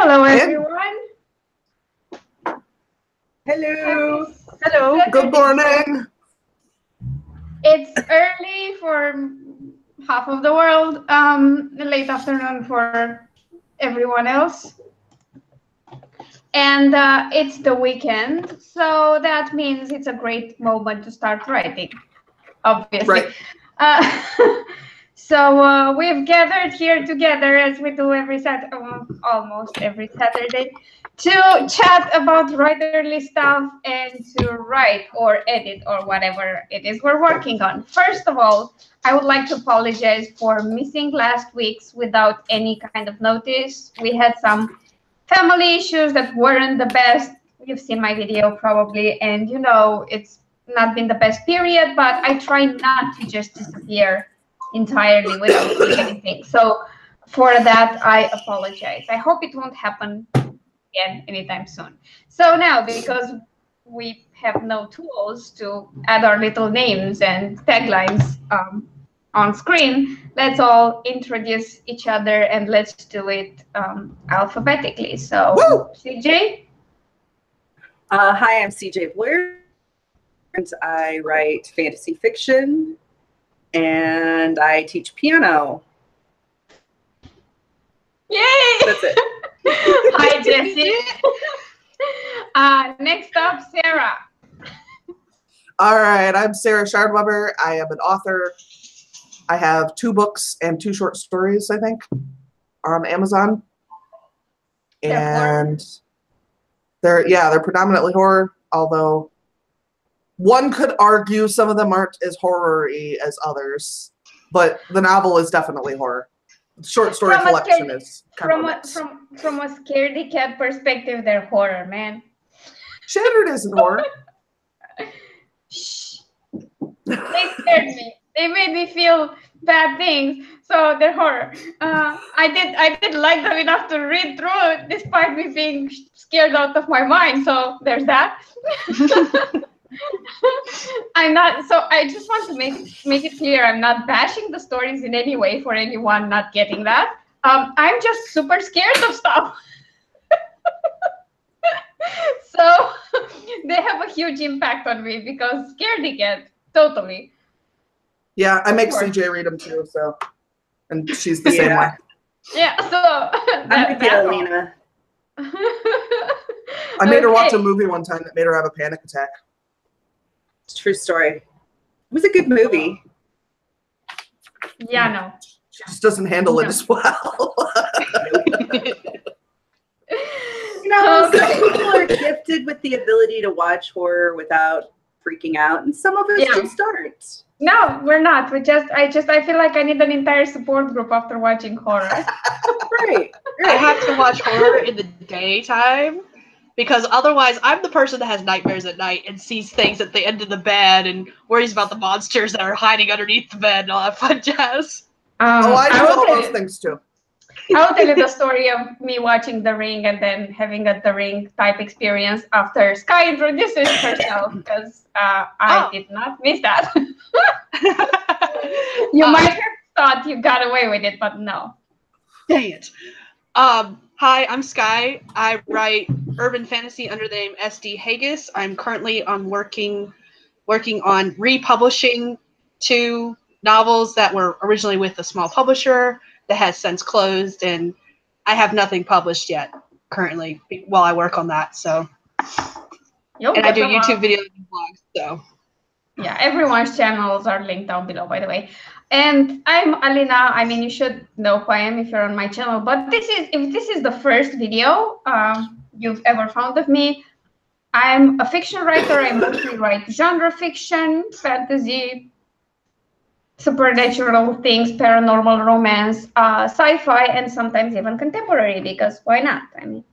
Hello, everyone. Hello. Hello. Good morning. It's early for half of the world, late afternoon for everyone else. And it's the weekend, so that means it's a great moment to start writing, obviously. Right. So we've gathered here together, as we do almost every Saturday, to chat about writerly stuff and to write or edit or whatever it is we're working on. First of all, I would like to apologize for missing last week's without any kind of notice. We had some family issues that weren't the best. You've seen my video probably, and you know it's not been the best period, but I try not to just disappear entirely without doing anything. So for that, I apologize. I hope it won't happen again anytime soon. So now, because we have no tools to add our little names and taglines on screen, let's all introduce each other and let's do it alphabetically. So, Woo! CJ? Hi, I'm CJ Bloyer, and I write fantasy fiction, and I teach piano. Yay! That's it. Hi, Jessie. Next up, Sarah. All right, I'm Sarah Shardweber. I am an author. I have 2 books and 2 short stories, I think, are on Amazon. And they're predominantly horror, although one could argue some of them aren't as horror-y as others. But the novel is definitely horror. The short story collection is kind of from a scaredy cat perspective, they're horror, man. Shattered isn't horror. Shh. They scared me. They made me feel bad things, so they're horror. I did like them enough to read through it, despite me being scared out of my mind. So there's that. I'm not. So I just want to make it clear, I'm not bashing the stories in any way for anyone not getting that. I'm just super scared of stuff. So they have a huge impact on me because scaredy cat, totally. Yeah, I make CJ read them too, so, and she's the same way. Yeah, so I'm with you, Alina. I made her watch a movie one time that made her have a panic attack. It's a true story. It was a good movie. Yeah, no. She just doesn't handle it as well. You know, some people are gifted with the ability to watch horror without freaking out, and some of us just aren't. No, we're not. I feel like I need an entire support group after watching horror. Right. I have to watch horror in the daytime because otherwise I'm the person that has nightmares at night and sees things at the end of the bed and worries about the monsters that are hiding underneath the bed and all that fun jazz. I do all those things too. I will tell you the story of me watching The Ring and then having a The Ring type experience after Sky introduces herself, because I did not miss that. You might have thought you got away with it, but no. Dang it. Hi, I'm Sky. I write urban fantasy under the name SD Hegyes. I'm currently working on republishing 2 novels that were originally with a small publisher that has since closed, and I have nothing published yet currently while I work on that. So, and I do YouTube videos and vlogs. So, yeah, everyone's channels are linked down below, by the way. And I'm Alina. I mean, you should know who I am if you're on my channel. But if this is the first video you've ever found of me, I'm a fiction writer. I mostly write genre fiction, fantasy, supernatural things, paranormal romance, sci-fi, and sometimes even contemporary, because why not? I mean,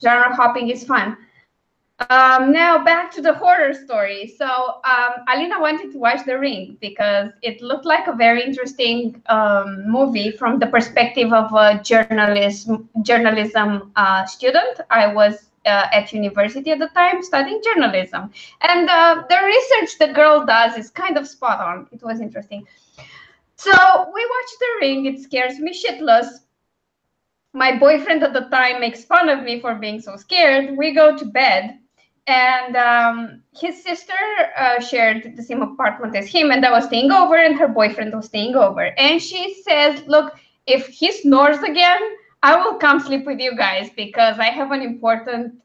genre hopping is fun. Now back to the horror story. So Alina wanted to watch The Ring because it looked like a very interesting movie from the perspective of a journalism student. I was at university at the time studying journalism, and the research the girl does is kind of spot on. It was interesting. So we watched The Ring. It scares me shitless. my boyfriend at the time makes fun of me for being so scared. We go to bed, and his sister shared the same apartment as him, and I was staying over, and her boyfriend was staying over. And she says, look, if he snores again, I will come sleep with you guys because I have an important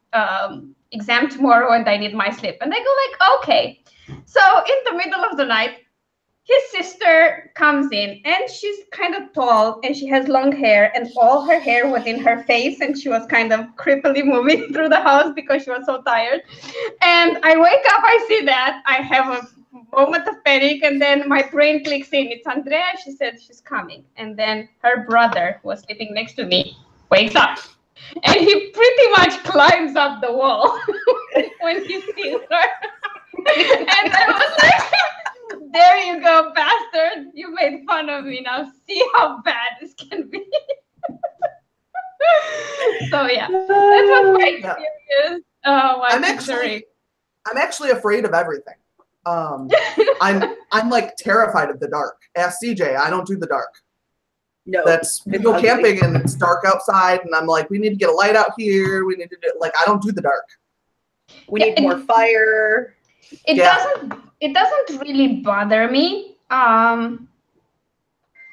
exam tomorrow and I need my sleep. And I go like, okay. So in the middle of the night, his sister comes in, and she's kind of tall, and she has long hair, and all her hair was in her face, and she was kind of creepily moving through the house because she was so tired. And I wake up, I see that, I have a moment of panic, and then my brain clicks in. It's Andrea. She said she's coming. And then her brother, who was sleeping next to me, wakes up. And he pretty much climbs up the wall when he sees her. And I was like, there you go, bastard. You made fun of me. Now see how bad this can be. So yeah, that was my experience. I'm actually afraid of everything. I'm like terrified of the dark. Ask CJ. I don't do the dark. No, we go camping and it's dark outside, and I'm like, we need to get a light out here. We need to do, like, I don't do the dark. We need more fire. It doesn't really bother me,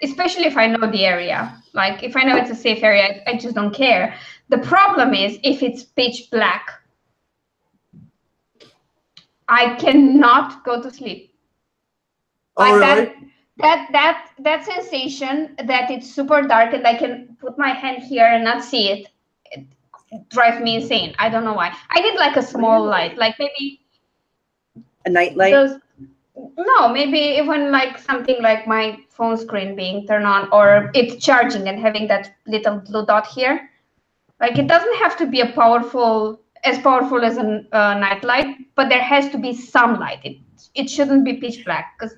especially if I know the area. Like if I know it's a safe area, I just don't care. The problem is if it's pitch black, I cannot go to sleep. Oh, really? That sensation that it's super dark and I can put my hand here and not see it, it drives me insane. I don't know why. I need like a small light, like maybe a night light. No, maybe even like something like my phone screen being turned on, or it's charging and having that little blue dot here. Like it doesn't have to be as powerful as a night light, but there has to be some light. It shouldn't be pitch black because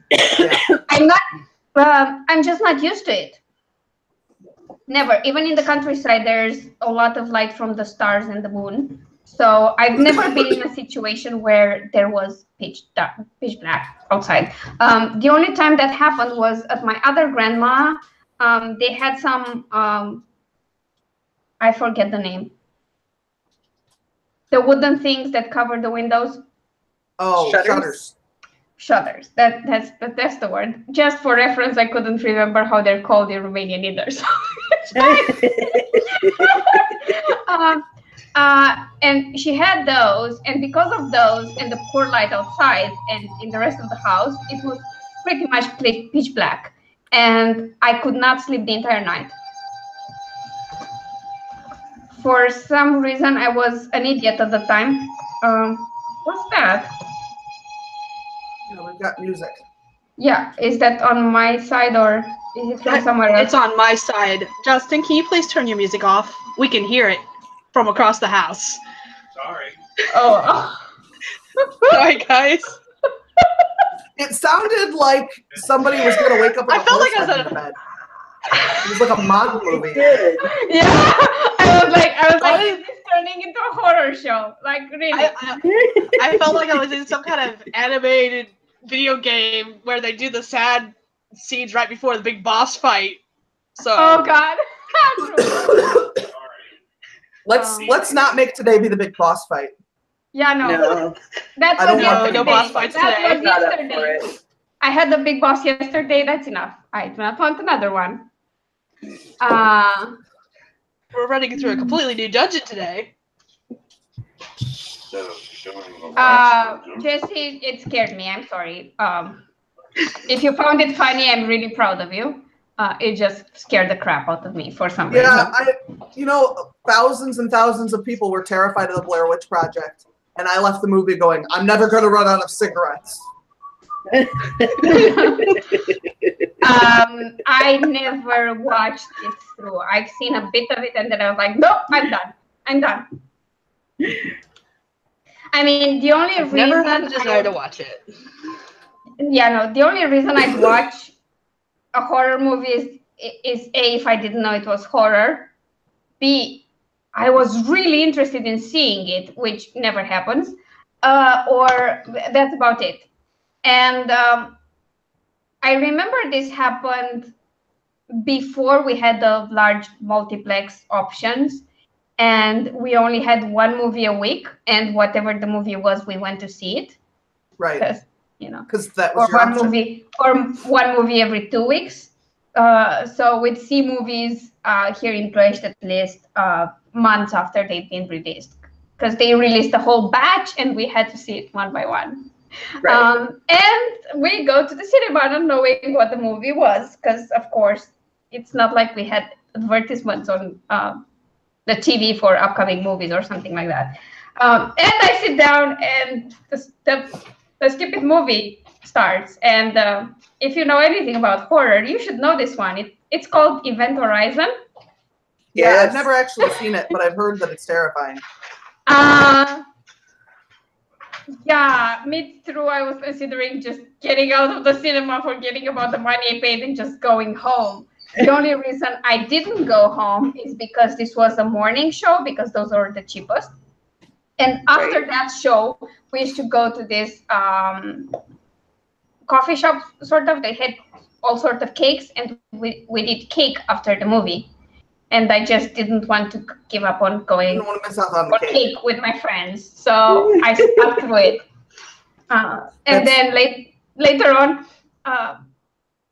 I'm just not used to it. Never. Even in the countryside, there's a lot of light from the stars and the moon. So I've never been in a situation where there was pitch black outside. The only time that happened was at my other grandma. They had some, I forget the name. The wooden things that cover the windows. Oh, shutters. Shutters. That's the word. Just for reference, I couldn't remember how they're called in Romanian either. So and she had those, and because of those and the poor light outside and in the rest of the house, it was pretty much pitch black, and I could not sleep the entire night. For some reason, I was an idiot at the time. What's that? Yeah, we've got music. Yeah, is that on my side or is it from somewhere else? It's on my side. Justin, can you please turn your music off? We can hear it from across the house. Sorry. Oh. Sorry, guys. It sounded like somebody was going to wake up. I felt like I was in bed. It was like a mock movie. Yeah, I was like, is this turning into a horror show? Like, really? I felt like I was in some kind of animated video game where they do the sad scenes right before the big boss fight. So. Oh God. Let's not make today be the big boss fight. Yeah, no. That's I what don't want no boss fights today. Yesterday. I had the big boss yesterday. That's enough. I do not want another one. We're running through a completely new dungeon today. Jesse, it scared me. I'm sorry. If you found it funny, I'm really proud of you. It just scared the crap out of me for some reason. Yeah, thousands and thousands of people were terrified of the Blair Witch Project, and I left the movie going, I'm never going to run out of cigarettes. I never watched it through. I've seen a bit of it, and then I was like, nope, I'm done. I mean, the only reason never had a desire to watch it. Yeah, no, the only reason I'd watch a horror movie is A, if I didn't know it was horror. B, I was really interested in seeing it, which never happens. Or that's about it. And I remember this happened before we had the large multiplex options, and we only had one movie a week, and whatever the movie was, we went to see it. Right. Because, you know, Because that was or your one option. movie, or one movie every 2 weeks. So we'd see movies here in Dresde at least months after they'd been released, because they released a whole batch and we had to see it one by one. Right. And we go to the cinema not knowing what the movie was, because of course it's not like we had advertisements on the TV for upcoming movies or something like that. And I sit down and the stupid movie starts. And if you know anything about horror, you should know this one. It's called Event Horizon. Yeah, Yes. I've never actually seen it, but I've heard that it's terrifying. Yeah, mid-through I was considering just getting out of the cinema, forgetting about the money I paid and just going home. The only reason I didn't go home is because this was a morning show, because those are the cheapest. And after that show, we used to go to this coffee shop, sort of. They had all sorts of cakes, and we did cake after the movie. And I just didn't want to give up on I going don't want to miss out on for the cake. cake with my friends. So I stuck to it. And then later on,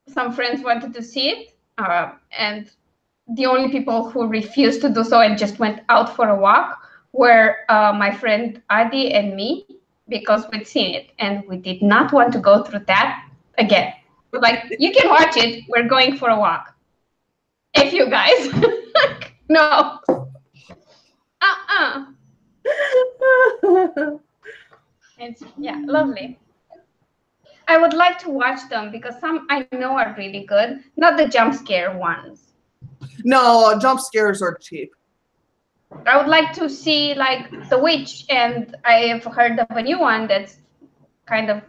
some friends wanted to see it. And the only people who refused to do so and just went out for a walk were my friend Adi and me, because we'd seen it and we did not want to go through that again. We're like, you can watch it. We're going for a walk. If you guys. No. It's, yeah, lovely. I would like to watch them because some I know are really good, not the jump scare ones. No, jump scares are cheap. I would like to see like The Witch, and I've heard of a new one that's kind of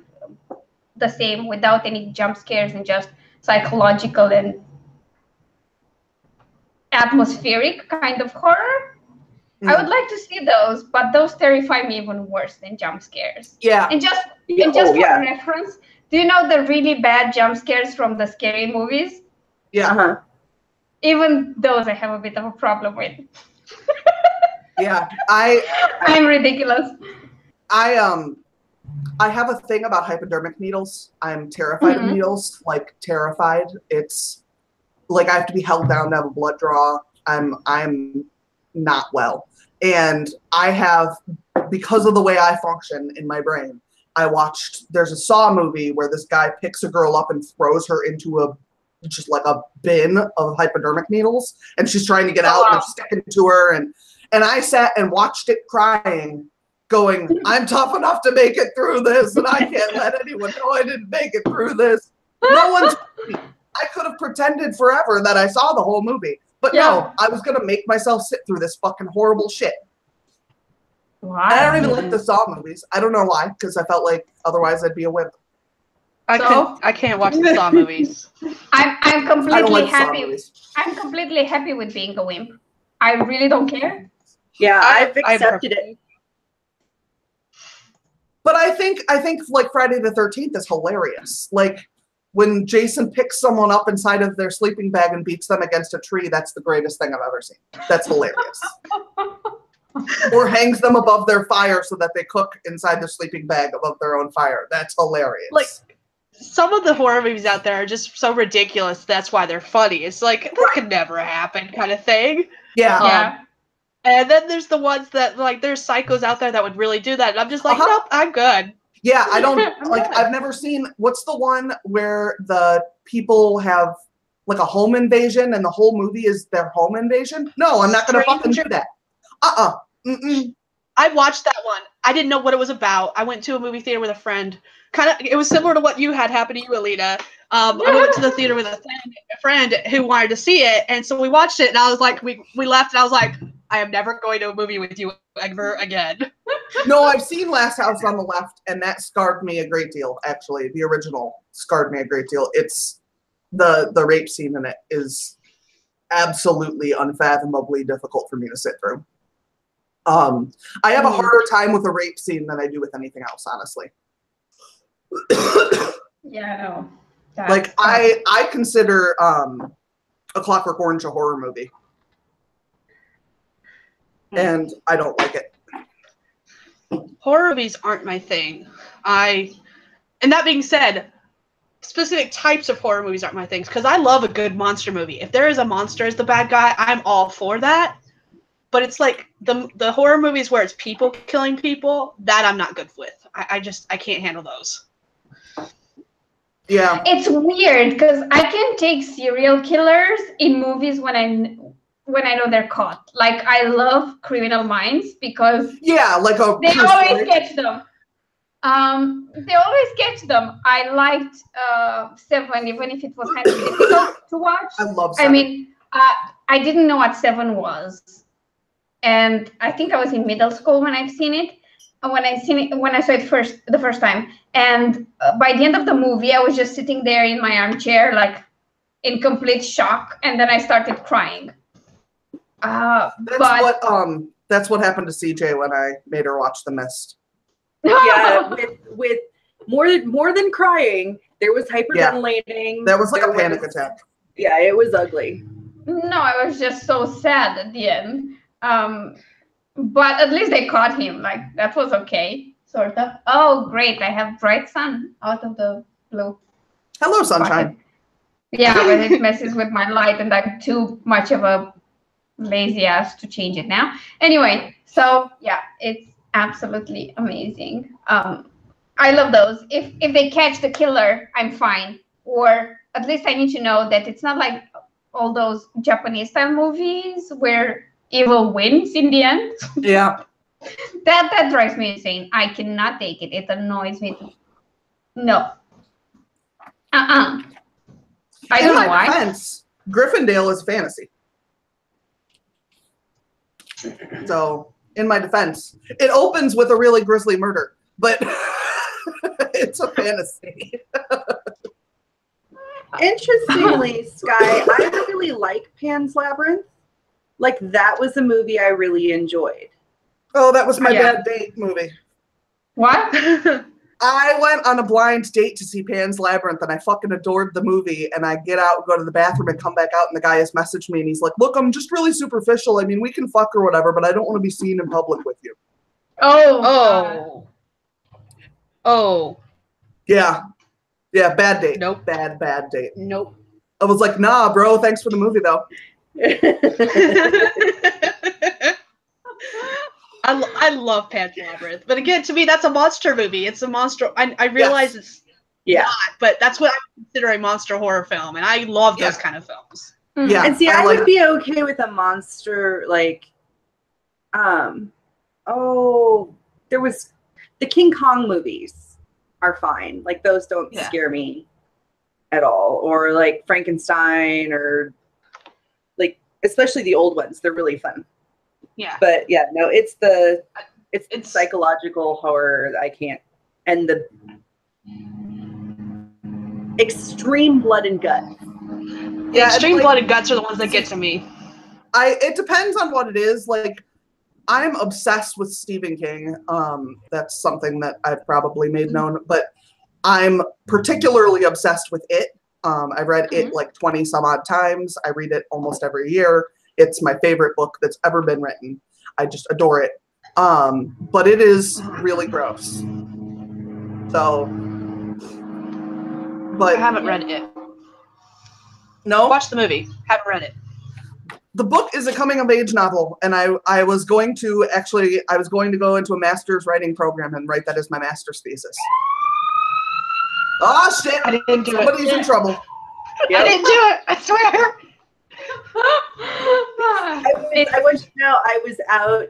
the same without any jump scares and just psychological and atmospheric kind of horror. I would like to see those, but those terrify me even worse than jump scares. Yeah. And just for reference, do you know the really bad jump scares from the scary movies? Yeah. Uh-huh. Even those I have a bit of a problem with. Yeah. I'm ridiculous. I have a thing about hypodermic needles. I'm terrified of needles, like terrified. It's like I have to be held down to have a blood draw. I'm not well. And I have, because of the way I function in my brain, there's a Saw movie where this guy picks a girl up and throws her into just like a bin of hypodermic needles, and she's trying to get out and they're sticking to her. And I sat and watched it crying, going, I'm tough enough to make it through this, and I can't let anyone know I didn't make it through this. No one told me. I could have pretended forever that I saw the whole movie. But no, I was going to make myself sit through this fucking horrible shit. Wow. I don't even like the Saw movies. I don't know why, because I felt like otherwise I'd be a wimp. I can't watch the Saw movies. I'm completely I don't like Saw happy. movies. I'm completely happy with being a wimp. I really don't care. Yeah, I've accepted it. But I think like Friday the 13th is hilarious. Like when Jason picks someone up inside of their sleeping bag and beats them against a tree, that's the greatest thing I've ever seen. That's hilarious. Or hangs them above their fire so that they cook inside their sleeping bag above their own fire. That's hilarious. Like, some of the horror movies out there are just so ridiculous. That's why they're funny. It's like, that could never happen kind of thing. Yeah. And then there's the ones that, like, there's psychos out there that would really do that. And I'm just like, nope, I'm good. Yeah, I don't, like, I've never seen, what's the one where the people have, like, a home invasion and the whole movie is their home invasion? No, I'm not going to fucking do that. I watched that one. I didn't know what it was about. I went to a movie theater with a friend. It was similar to what you had happen to you, Alina. I went to the theater with a friend who wanted to see it, and so we watched it, and I was like, we left, and I was like, I am never going to a movie with you ever again. No, I've seen Last House on the Left, and that scarred me a great deal, actually. The original scarred me a great deal. It's the rape scene in it is absolutely unfathomably difficult for me to sit through. I have a harder time with a rape scene than I do with anything else, honestly. Yeah, I know. Like I consider A Clockwork Orange, a horror movie. And I don't like it. Horror movies aren't my thing. And that being said, specific types of horror movies aren't my things, because I love a good monster movie. If there is a monster as the bad guy, I'm all for that. But it's like the horror movies where it's people killing people, that I'm not good with. I can't handle those. Yeah. It's weird because I can take serial killers in movies when I know they're caught. Like, I love Criminal Minds because They always catch them. They always catch them. I liked Seven, even if it was kind of difficult to watch. I love Seven. I mean, I didn't know what Seven was, and I think I was in middle school when I've seen it. When I saw it the first time, and by the end of the movie, I was just sitting there in my armchair, like in complete shock, and then I started crying. That's what happened to CJ when I made her watch The Mist. Yeah, with more than crying, there was hyperventilating. Yeah. That was like a panic attack. Yeah, it was ugly. No, I was just so sad at the end. But at least they caught him. Like, that was okay, sort of. Oh, great! I have bright sun out of the blue. Hello, sunshine. Yeah, but it messes with my light, and I'm too much of a lazy ass to change it now. Anyway, so yeah, it's absolutely amazing. I love those. If they catch the killer, I'm fine. Or at least I need to know that it's not like all those Japanese style movies where evil wins in the end. Yeah. That drives me insane. I cannot take it. It annoys me. No. I don't know why. Defense, Gryffindor is fantasy. So, in my defense, it opens with a really grisly murder, but it's a fantasy. Interestingly, Sky, I really like Pan's Labyrinth. Like, that was a movie I really enjoyed. Oh, that was my bad date movie. What? I went on a blind date to see Pan's Labyrinth, and I fucking adored the movie. And I get out, go to the bathroom, and come back out, and the guy has messaged me, and he's like, "Look, I'm just really superficial. I mean, we can fuck or whatever, but I don't want to be seen in public with you." Oh. Yeah, bad date. Nope. Bad date. Nope. I was like, "Nah, bro. Thanks for the movie, though." I love Pan's Labyrinth, but again, to me, that's a monster movie. It's a monster. I realize it's not, but that's what I consider a monster horror film, and I love those kind of films. Yeah, and see, I would be okay with a monster like, there was the King Kong movies are fine. Like, those don't scare me at all, or like Frankenstein, or like, especially the old ones. They're really fun. Yeah. But yeah, no, it's psychological horror that I can't, and the extreme blood and guts. Yeah, extreme blood and guts are the ones that get to me. It depends on what it is. Like, I'm obsessed with Stephen King. That's something that I've probably made known, but I'm particularly obsessed with it. I've read it like 20 some odd times. I read it almost every year. It's my favorite book that's ever been written. I just adore it. But it is really gross. So, but I haven't read it. No? Watch the movie. Haven't read it. The book is a coming of age novel, and I was going to go into a master's writing program and write that as my master's thesis. Oh shit! I didn't do Somebody's in trouble. Yep. I didn't do it. I swear. I was out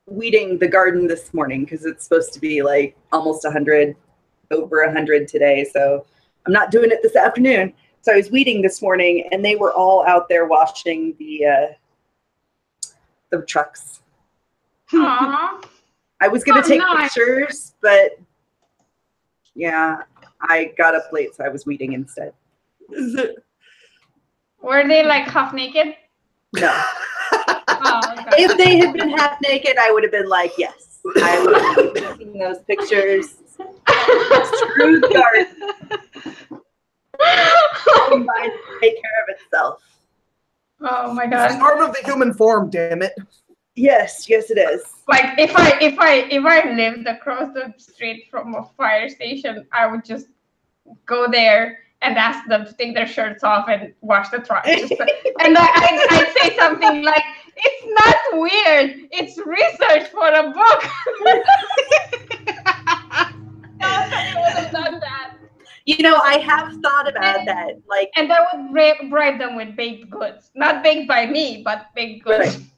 weeding the garden this morning because it's supposed to be like almost over 100 today. So I'm not doing it this afternoon. So I was weeding this morning, and they were all out there washing the trucks. Aww. I was gonna take nice. pictures, but yeah, I got up late, so I was weeding instead. Were they like half naked? No. Oh, okay. If they had been half naked, I would have been like, yes. I would have been taking those pictures. Screw the garden. Own mind will take care of itself. Oh my It's god. the arm of the human form, damn it. Yes, yes, it is. Like if I lived across the street from a fire station, I would just go there and ask them to take their shirts off and wash the truck. And I'd say something like, "It's not weird. It's research for a book." I would have done that. You know, I have thought about that. Like, And I would bribe them with baked goods, not baked by me, but baked goods. Right.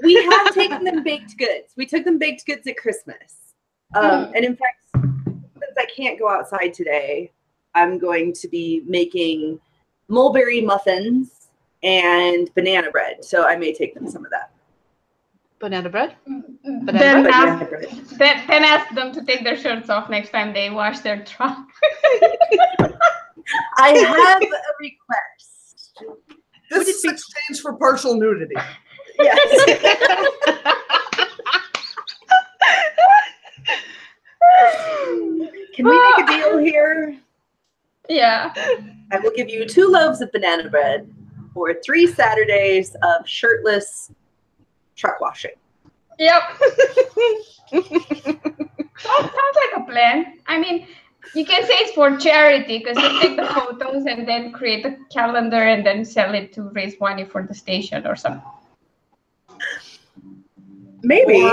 We have taken them baked goods. We took them baked goods at Christmas. And in fact, since I can't go outside today, I'm going to be making mulberry muffins and banana bread. So I may take them some of that. Banana bread? Then bread. ask them to take their shirts off next time they wash their truck. I have a request. This is exchange for partial nudity. Yes. Can we make a deal here? Yeah. I will give you 2 loaves of banana bread for 3 Saturdays of shirtless truck washing. Yep. Sounds like a plan. I mean, you can say it's for charity because you take the photos and then create a calendar and then sell it to raise money for the station or something. Maybe.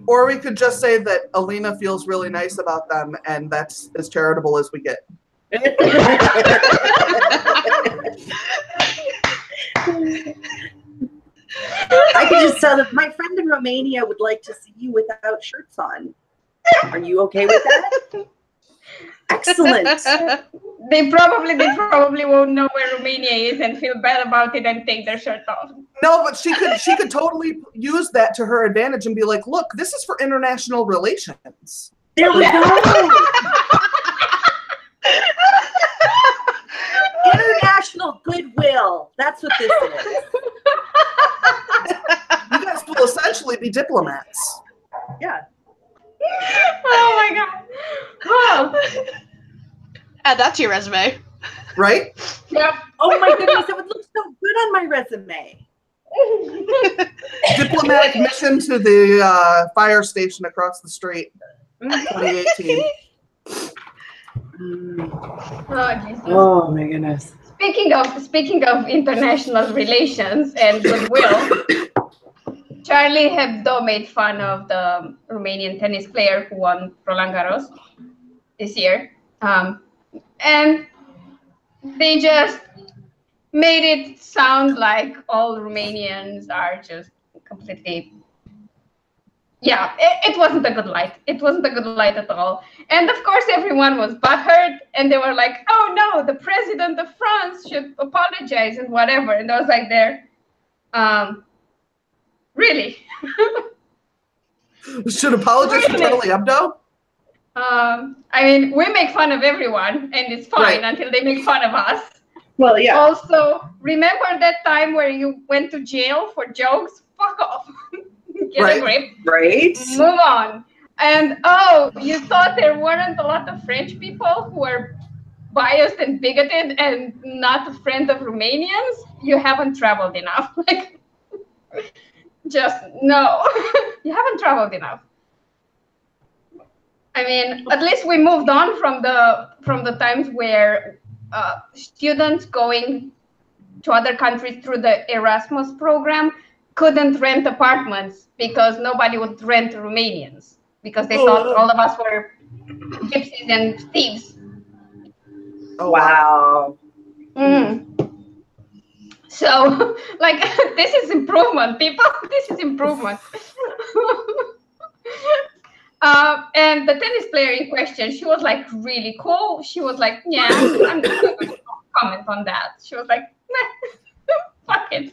Or we could just say that Alina feels really nice about them, and that's as charitable as we get. I could just tell them, my friend in Romania would like to see you without shirts on. Are you okay with that? Excellent. They probably won't know where Romania is and feel bad about it and take their shirt off. No, but she could totally use that to her advantage and be like, look, this is for international relations. There we go. International goodwill. That's what this is. You guys will essentially be diplomats. Yeah. Oh my god. Oh. Add that to your resume. Right? Yep. Oh my goodness, it would look so good on my resume. Diplomatic mission to the fire station across the street. 2018. Oh, Jesus. Oh my goodness. Speaking of international relations and goodwill, Charlie Hebdo made fun of the Romanian tennis player who won Roland Garros this year. And they just made it sound like all Romanians are just completely... Yeah, it wasn't a good light. It wasn't a good light at all. And of course, everyone was butthurt. And they were like, oh no, the president of France should apologize and whatever. And I was like there, really? Should apologize to Charlie Hebdo? I mean, we make fun of everyone, and it's fine until they make fun of us. Well, yeah. Also, remember that time where you went to jail for jokes? Fuck off. Get a grip. Right. Move on. And oh, you thought there weren't a lot of French people who were biased and bigoted and not a friend of Romanians? You haven't traveled enough. Like, just no. You haven't traveled enough. I mean, at least we moved on from the times where students going to other countries through the Erasmus program couldn't rent apartments because nobody would rent Romanians because they thought all of us were gypsies and thieves. Oh, wow. So, like, this is improvement, people. This is improvement. And the tennis player in question, she was like really cool. She was like, yeah, I'm not going to comment on that. She was like, fuck it.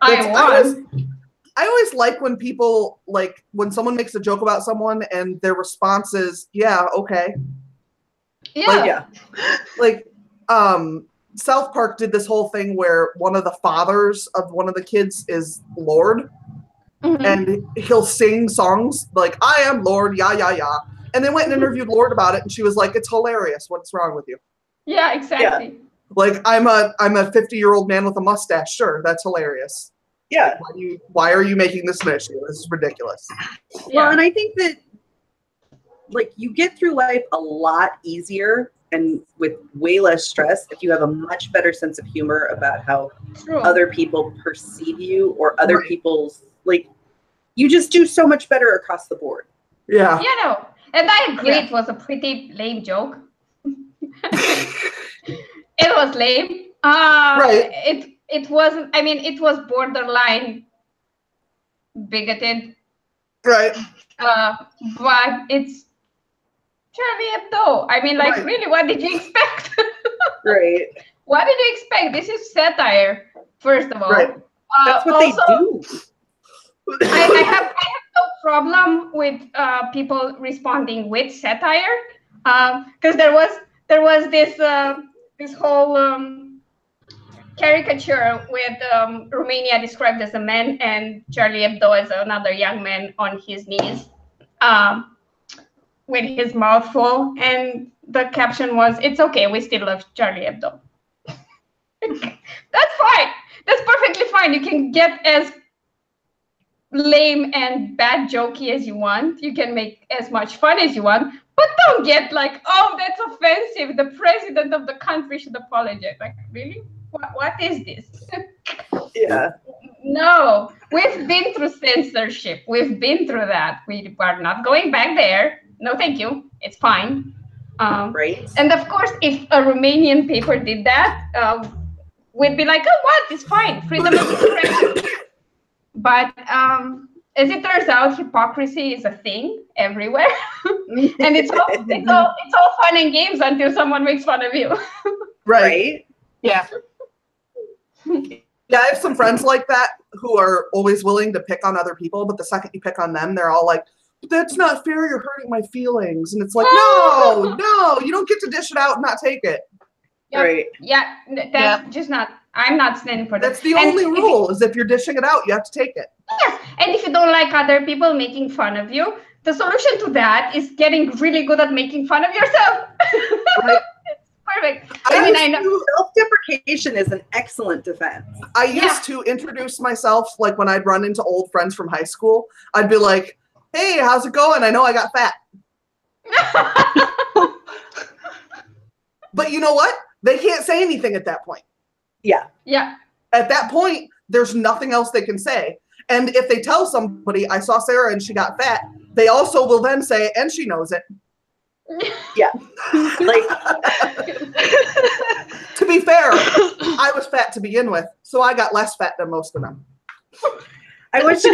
I always like when people, like, when someone makes a joke about someone and their response is, yeah, okay. Yeah. Like, South Park did this whole thing where one of the fathers of one of the kids is Lord. Mm-hmm. And he'll sing songs like, I am Lord, yeah, yeah, yeah. And they went and interviewed Lord about it, and she was like, it's hilarious. What's wrong with you? Yeah, exactly. Like I'm a 50-year-old man with a mustache. Sure, that's hilarious. Yeah. Why are you making this an issue? This is ridiculous. Well, and I think that like you get through life a lot easier and with way less stress if you have a much better sense of humor about how other people perceive you or other people's, like, you just do so much better across the board. Yeah. You know, and I agree it was a pretty lame joke. It was lame. Right. It wasn't, I mean, it was borderline bigoted. Right. But it's Charlie Hebdo. I mean, like, really, what did you expect? Right. What did you expect? This is satire, first of all. Right. That's what they do. I have no problem with people responding with satire, because there was this whole caricature with Romania described as a man and Charlie Hebdo as another young man on his knees, with his mouth full, and the caption was, "It's okay, we still love Charlie Hebdo." That's fine. That's perfectly fine. You can get as lame and bad jokey as you want. You can make as much fun as you want, but don't get like, oh, that's offensive. The president of the country should apologize. Like, really? What is this? Yeah. No, we've been through censorship. We've been through that. We are not going back there. No, thank you. It's fine. Right. And of course, if a Romanian paper did that, we'd be like, oh, what? It's fine. Freedom of expression. But as it turns out, hypocrisy is a thing everywhere, and it's all fun and games until someone makes fun of you. Right. Yeah. Yeah, I have some friends like that who are always willing to pick on other people, but the second you pick on them, they're all like, "That's not fair. You're hurting my feelings." And it's like, no, you don't get to dish it out and not take it. Yep. Right. Yeah, that's just not. I'm not standing for that. That's the only rule. Is if you're dishing it out, you have to take it. Yes, and if you don't like other people making fun of you, the solution to that is getting really good at making fun of yourself. Right. It's perfect. I know. Self-deprecation is an excellent defense. I used to introduce myself, like when I'd run into old friends from high school, I'd be like, "Hey, how's it going? I know I got fat." But you know what? They can't say anything at that point. Yeah. Yeah. At that point, there's nothing else they can say. And if they tell somebody, "I saw Sarah and she got fat," they also will then say, "And she knows it." Yeah. Like, to be fair, I was fat to begin with, so I got less fat than most of them. I went to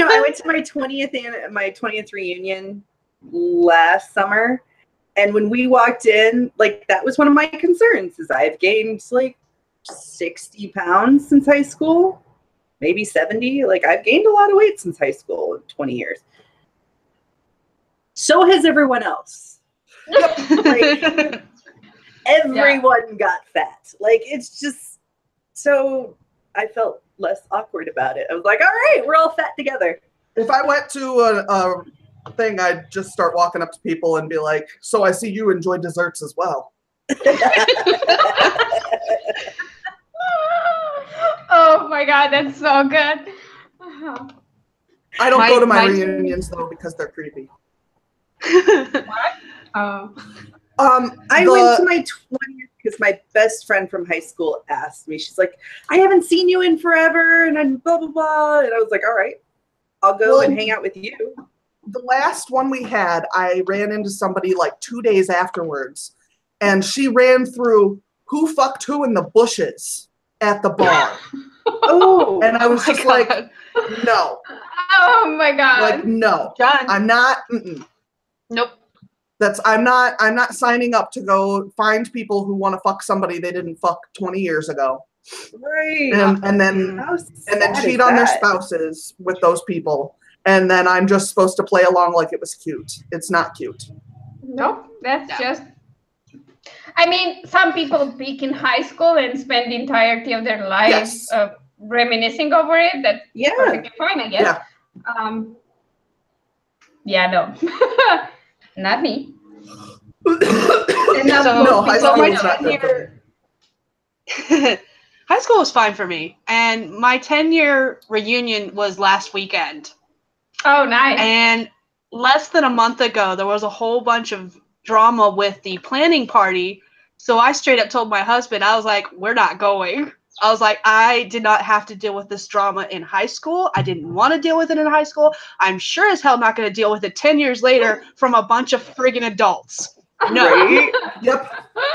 my 20th reunion last summer, and when we walked in, like, that was one of my concerns, is I've gained like 60 pounds since high school, maybe 70. Like, I've gained a lot of weight since high school in 20 years. So has everyone else. Like, everyone got fat. Like, it's just, so I felt less awkward about it. I was like, all right, we're all fat together. If I went to a thing, I'd just start walking up to people and be like, "So I see you enjoy desserts as well." Oh my God, that's so good. I don't go to my reunions though because they're creepy. What? Oh. I went to my 20th because my best friend from high school asked me. She's like, "I haven't seen you in forever," and I'm blah blah blah. And I was like, "All right, I'll go and hang out with you." The last one we had, I ran into somebody like 2 days afterwards, and she ran through who fucked who in the bushes at the bar. Oh, and I was just like, no. Oh my God. Like, no. John. I'm not. Nope. I'm not signing up to go find people who want to fuck somebody they didn't fuck 20 years ago. Right. And then cheat on their spouses with those people. And then I'm just supposed to play along like it was cute. It's not cute. Nope. That's just, I mean, some people peak in high school and spend the entirety of their lives reminiscing over it. That's perfectly fine, I guess. Yeah. No. Not me. No, high school is not good. high school was fine for me, and my 10-year reunion was last weekend. Oh, nice. And less than a month ago, there was a whole bunch of drama with the planning party. So I straight up told my husband, I was like, we're not going. I was like, I did not have to deal with this drama in high school. I didn't want to deal with it in high school. I'm sure as hell not going to deal with it 10 years later from a bunch of friggin' adults. No. Right? Yep.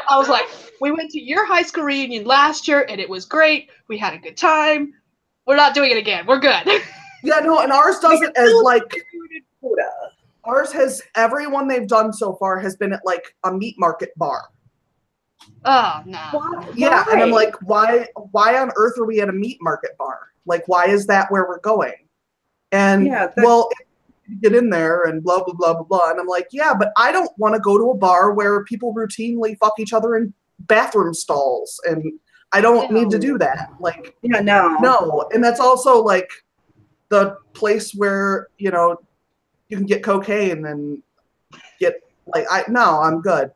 I was like, we went to your high school reunion last year, and it was great. We had a good time. We're not doing it again. We're good. Yeah, no, and ours doesn't as like Quota. ours has everyone they've done so far has been at like a meat market bar. Oh, no. Why? Yeah, and I'm like, why on earth are we at a meat market bar? Like, why is that where we're going? And Yeah, well, get in there and blah blah blah blah blah. And I'm like, yeah, but I don't want to go to a bar where people routinely fuck each other in bathroom stalls, and I don't need to do that. Like, Yeah, no. and that's also like the place where you can get cocaine and get like I'm good.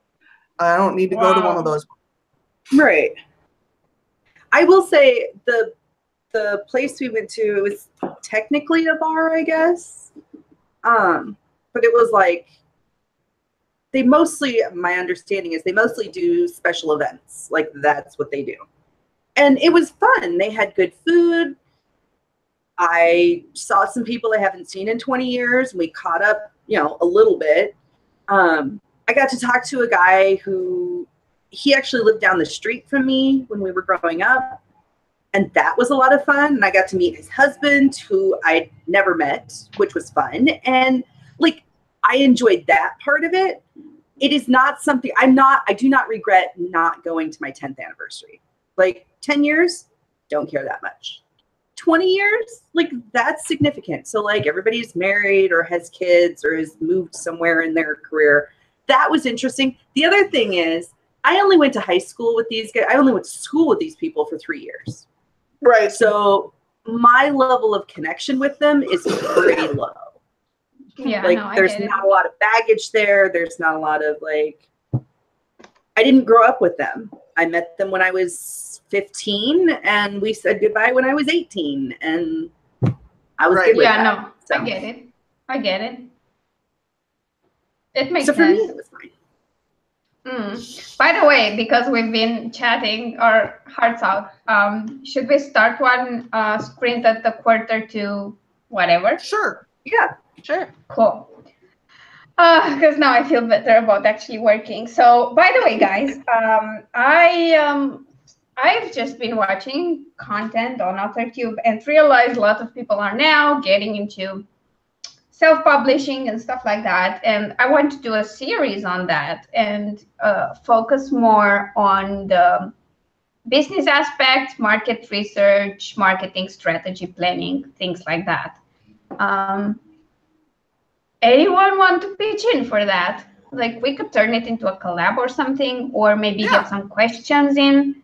I don't need to go to one of those. Right. I will say the place we went to, it was technically a bar, I guess. But it was like my understanding is they mostly do special events. Like that's what they do. And it was fun. They had good food. I saw some people I haven't seen in 20 years. We caught up, a little bit. I got to talk to a guy he actually lived down the street from me when we were growing up. And that was a lot of fun. And I got to meet his husband, who I'd never met, which was fun. And like, I enjoyed that part of it. It is not something I do not regret not going to my 10th anniversary. Like 10 years, don't care that much. 20 years, like that's significant. So like everybody's married or has kids or has moved somewhere in their career. That was interesting. The other thing is I only went to high school with these guys. I only went to school with these people for 3 years. Right. So my level of connection with them is pretty low. Yeah, like no, there's not a lot of baggage there. There's not a lot of like, I didn't grow up with them. I met them when I was 15 and we said goodbye when I was 18 and I was good with that. No, So. I get it. It makes so for sense. me, it was fine. By the way, because we've been chatting our hearts out, should we start one sprint at the quarter to whatever? Sure. Yeah. Sure. Cool. Because now I feel better about actually working. So, by the way, guys, I've just been watching content on AuthorTube and realized a lot of people are now getting into self-publishing and stuff like that. And I want to do a series on that and focus more on the business aspects, market research, marketing strategy planning, things like that. Anyone want to pitch in for that? Like we could turn it into a collab or something, or maybe get some questions in.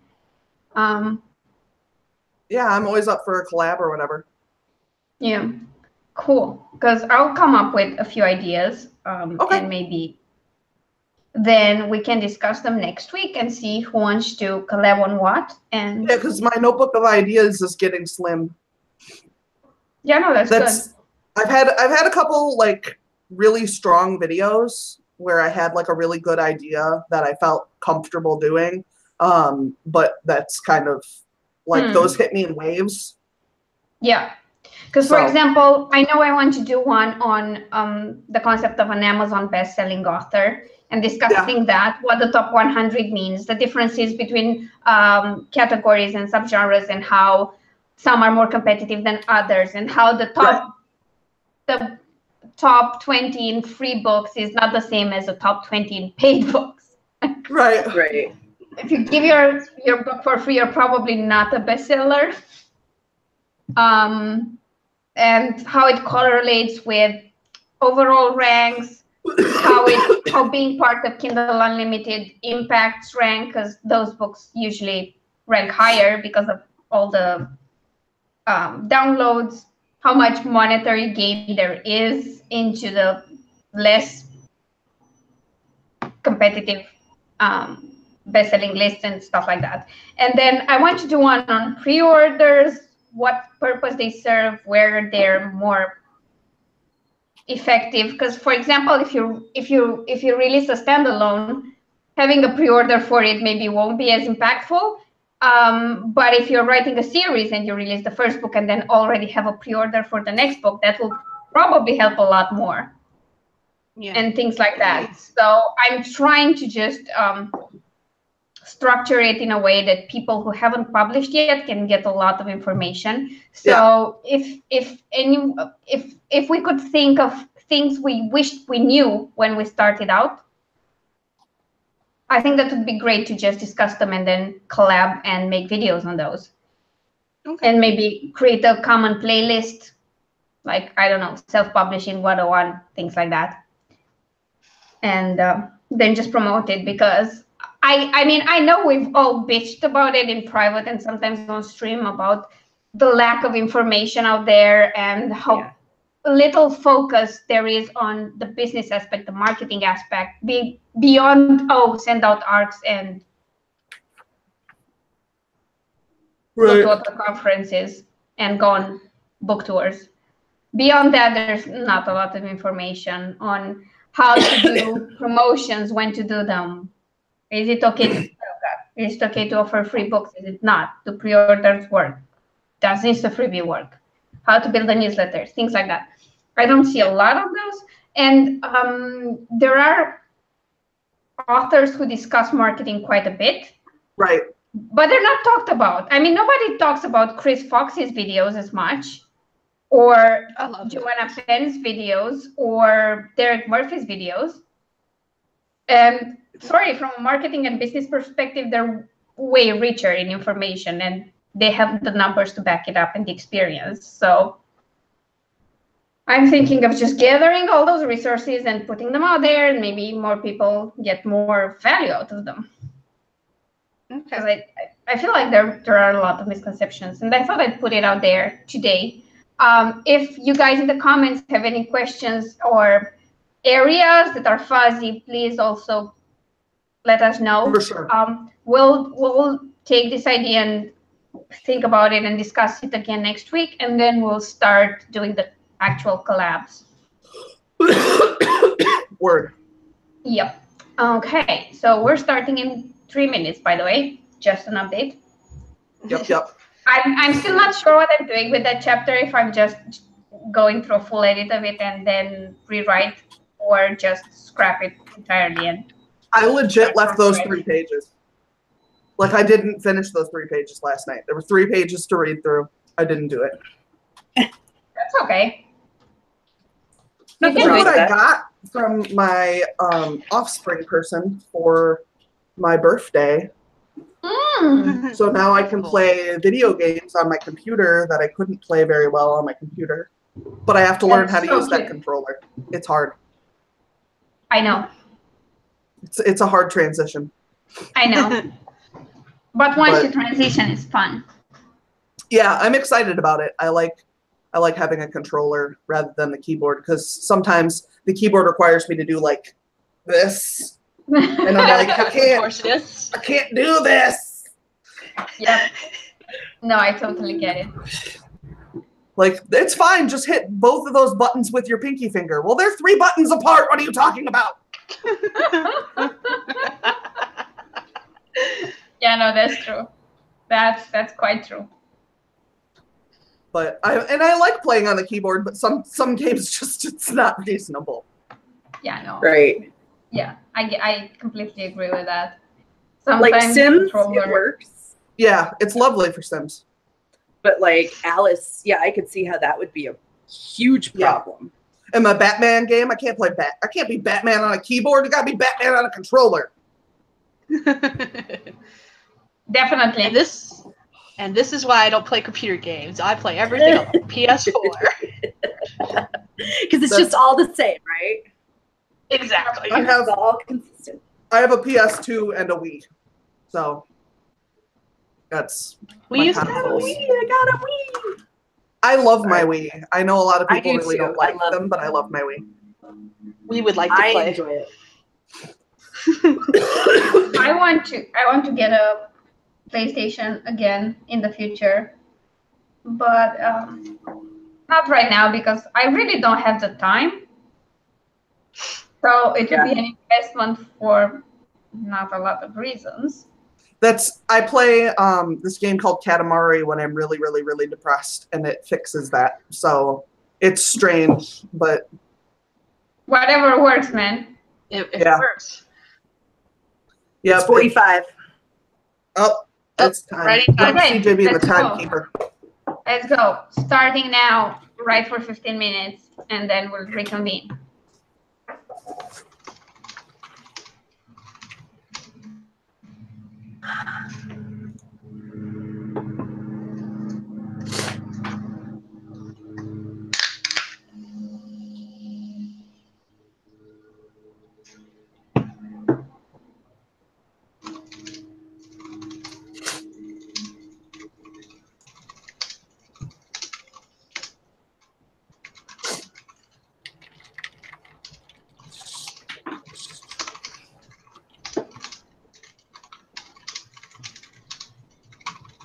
Yeah, I'm always up for a collab or whatever. Yeah, cool. Because I'll come up with a few ideas, Okay. and maybe then we can discuss them next week and see who wants to collab on what. And Yeah, because my notebook of ideas is getting slim. yeah, no, that's good. I've had a couple like really strong videos where I had like a really good idea that I felt comfortable doing. But that's kind of like those hit me in waves. Yeah. Because, for example, I know I want to do one on the concept of an Amazon best-selling author and discussing that, what the top 100 means, the differences between categories and subgenres and how some are more competitive than others and how the top 20 in free books is not the same as the top 20 in paid books. Right. If you give your book for free, you're probably not a bestseller. And how it correlates with overall ranks, how being part of Kindle Unlimited impacts rank, because those books usually rank higher because of all the downloads, how much monetary gain there is into the less competitive best-selling lists and stuff like that. And then I want to do one on pre-orders, what purpose they serve, where they're more effective. Because, for example, if you release a standalone, having a pre-order for it maybe won't be as impactful. But if you're writing a series and you release the first book and then already have a pre-order for the next book, that will probably help a lot more. Yeah. And things like that. So I'm trying to just structure it in a way that people who haven't published yet can get a lot of information. So if we could think of things we wished we knew when we started out, I think that would be great to just discuss them and then collab and make videos on those. Okay. And maybe create a common playlist, like, I don't know, self-publishing 101, things like that. And then just promote it, because I mean, I know we've all bitched about it in private and sometimes on stream about the lack of information out there and how little focus there is on the business aspect, the marketing aspect, beyond, send out arcs and go to other conferences and go on book tours. Beyond that, there's not a lot of information on how to do promotions, when to do them. Is it okay to do that? Is it okay to offer free books? Is it not? Do pre-orders work? Does Insta-freebie work? How to build a newsletter, things like that. I don't see a lot of those. And there are authors who discuss marketing quite a bit. Right. But they're not talked about. I mean, nobody talks about Chris Fox's videos as much, or Joanna Penn's videos, or Derek Murphy's videos. And sorry, from a marketing and business perspective, they're way richer in information and they have the numbers to back it up and the experience. So I'm thinking of just gathering all those resources and putting them out there, and maybe more people get more value out of them. Because I feel like there are a lot of misconceptions, and I thought I'd put it out there today. If you guys in the comments have any questions or areas that are fuzzy, please also let us know. For sure. We'll take this idea and think about it and discuss it again next week, and then we'll start doing the actual collabs. Word. Yep. Okay, so we're starting in 3 minutes, by the way, just an update. Yep. I'm still not sure what I'm doing with that chapter, if I'm just going through a full edit of it and then rewrite, or just scrap it entirely. And I legit left those 3 pages. Like, I didn't finish those 3 pages last night. There were 3 pages to read through. I didn't do it. That's okay. That's what I got from my offspring person for my birthday. So now I can play video games on my computer that I couldn't play very well on my computer. But I have to learn how to use that controller. It's hard. I know. It's a hard transition. I know. But once you transition, it's fun. Yeah, I'm excited about it. I like having a controller rather than the keyboard, because sometimes the keyboard requires me to do like this. And I'm like, I can't do this. Yeah. No, I totally get it. Like, it's fine. Just hit both of those buttons with your pinky finger. Well, they're 3 buttons apart. What are you talking about? Yeah, no, that's true. That's quite true. But I like playing on the keyboard, but some games just, it's not reasonable. Yeah, no. Right. Yeah, I completely agree with that. Sometimes like Sims, it works. Yeah, it's lovely for Sims. But like Alice, yeah, I could see how that would be a huge problem. Yeah. In my Batman game, I can't be Batman on a keyboard. You gotta be Batman on a controller. Definitely. And this is why I don't play computer games. I play everything on PS4. Because it's just all the same, right? Exactly. It's all consistent. I have a PS2 and a Wii. So that's we used to have a Wii. I got a Wii. I love my Wii. I know a lot of people really too. don't like them, but I love my Wii. We would like to play. Enjoy it. I want to get a PlayStation again in the future, but not right now because I really don't have the time. So it would be an investment for not a lot of reasons. I play this game called Katamari when I'm really, really, really depressed, and it fixes that. So it's strange, but whatever works, man. It works. Yeah, it's 45. It's time. Ready? Okay, CJ being the let's go. timekeeper. Let's go. Starting now, right for 15 minutes, and then we'll reconvene.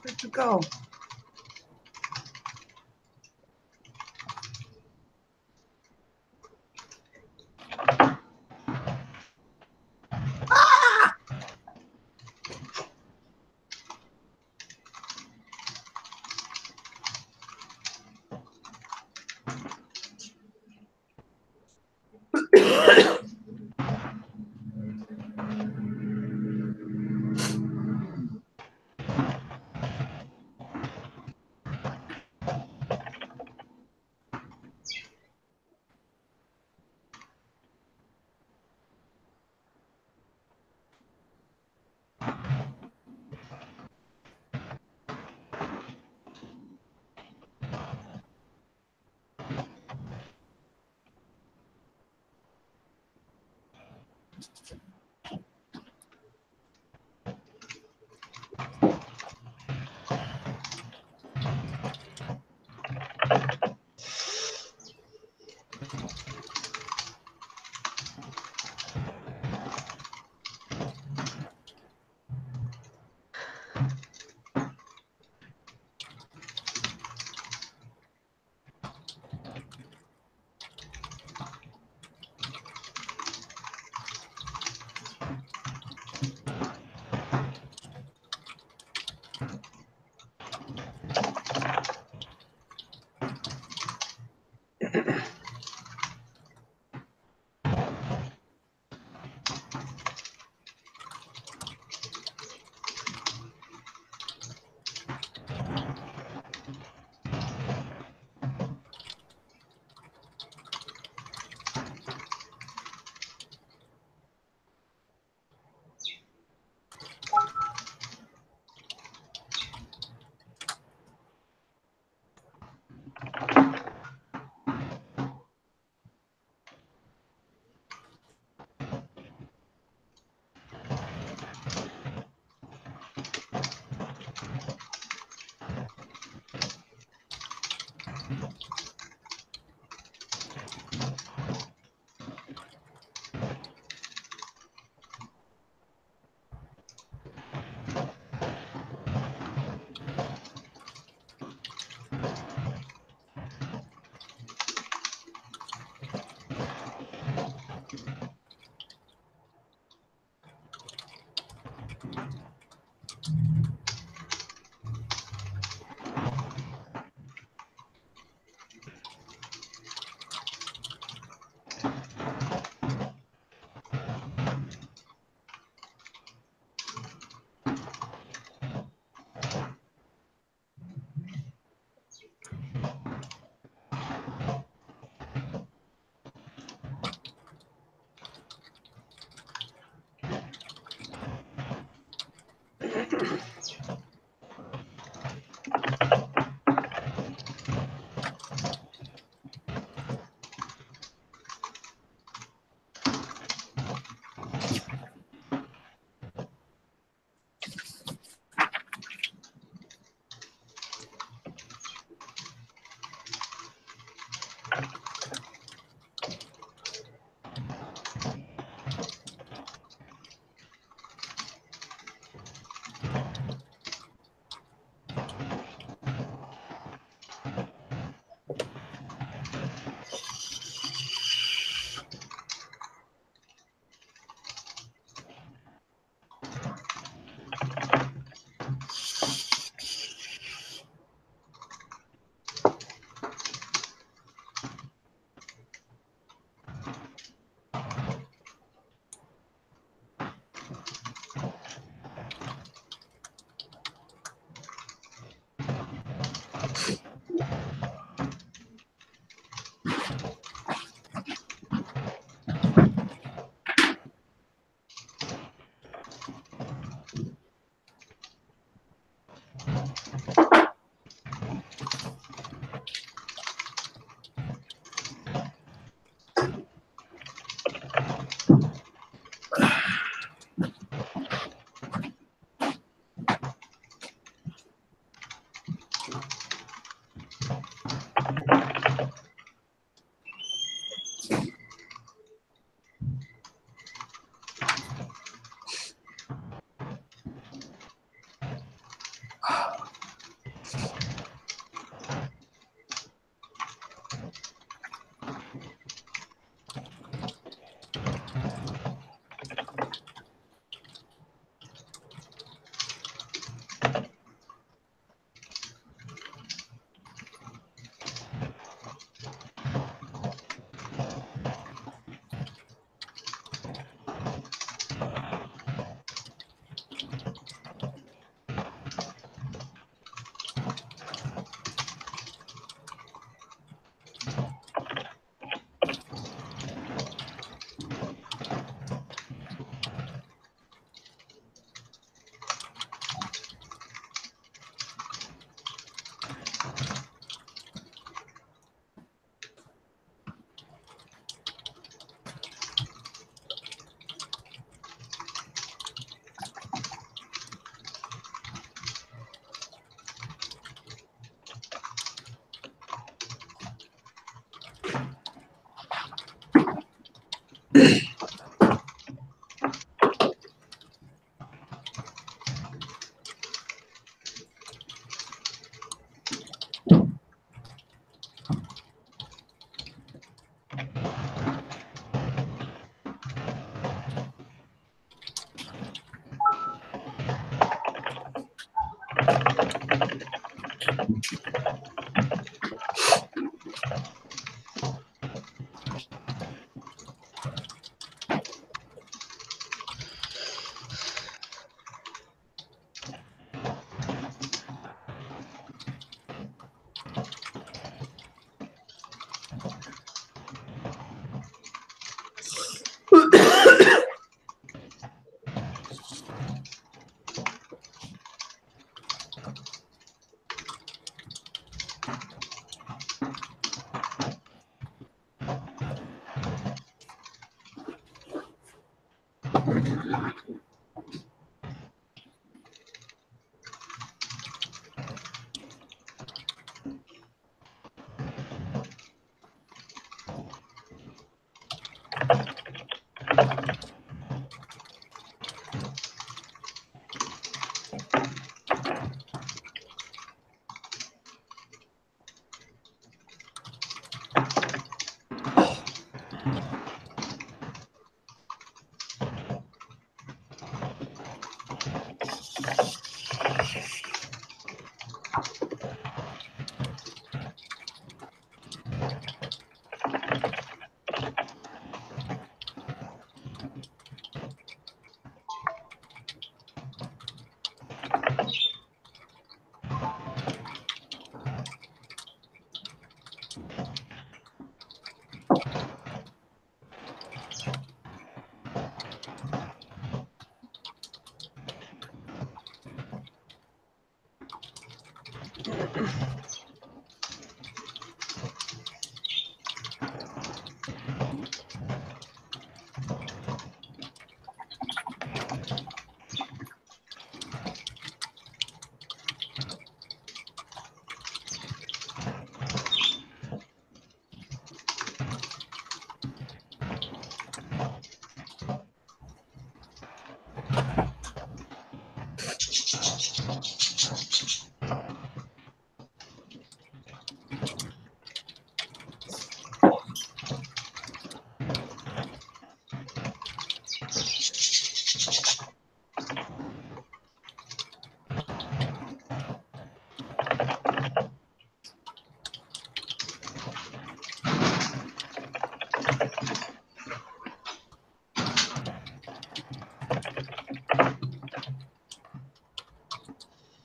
Where'd you go?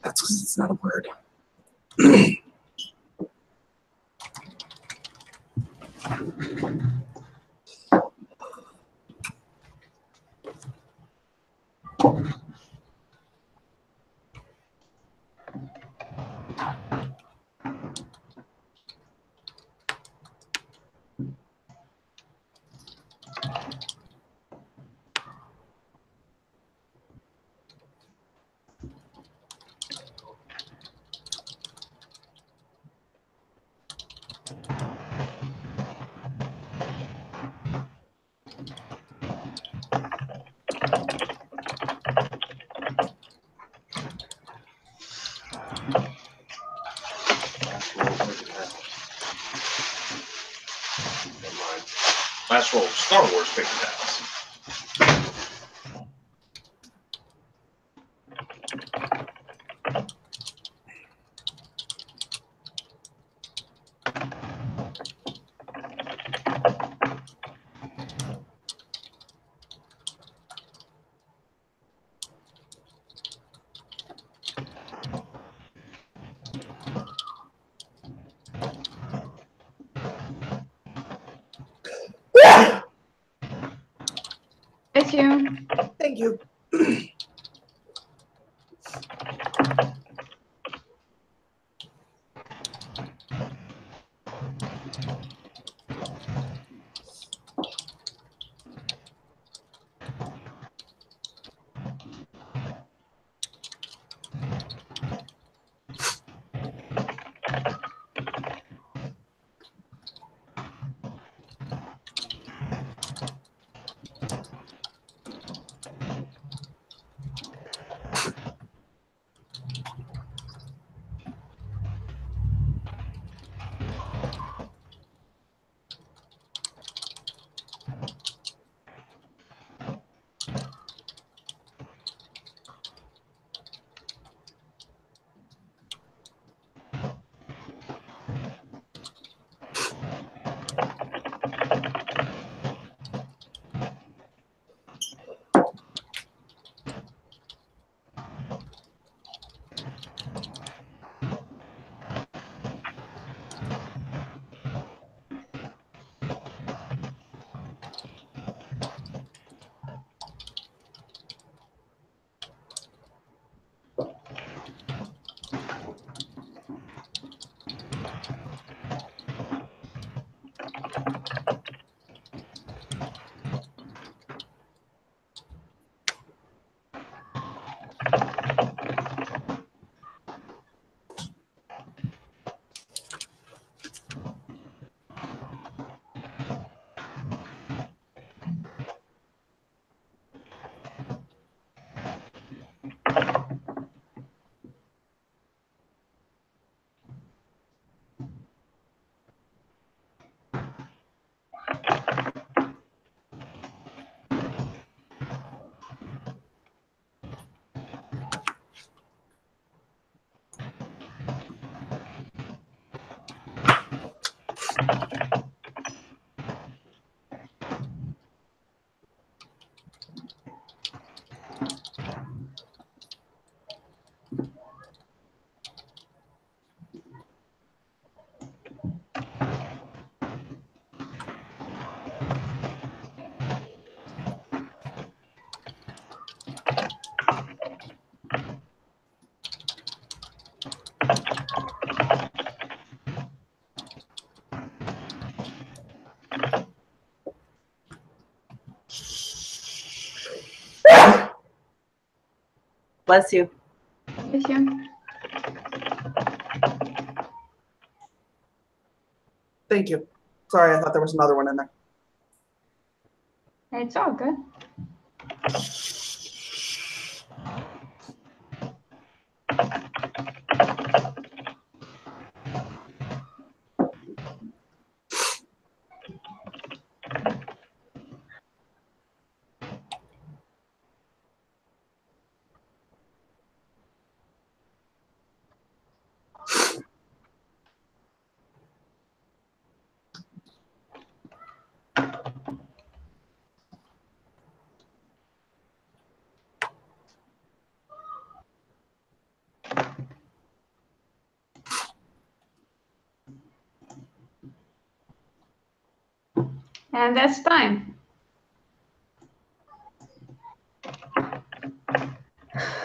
That's because it's not a word. Last roll, Star Wars paper towels. Thank you. Thank you. Bless you. Bless you. Thank you. Sorry, I thought there was another one in there. It's all good. And that's time.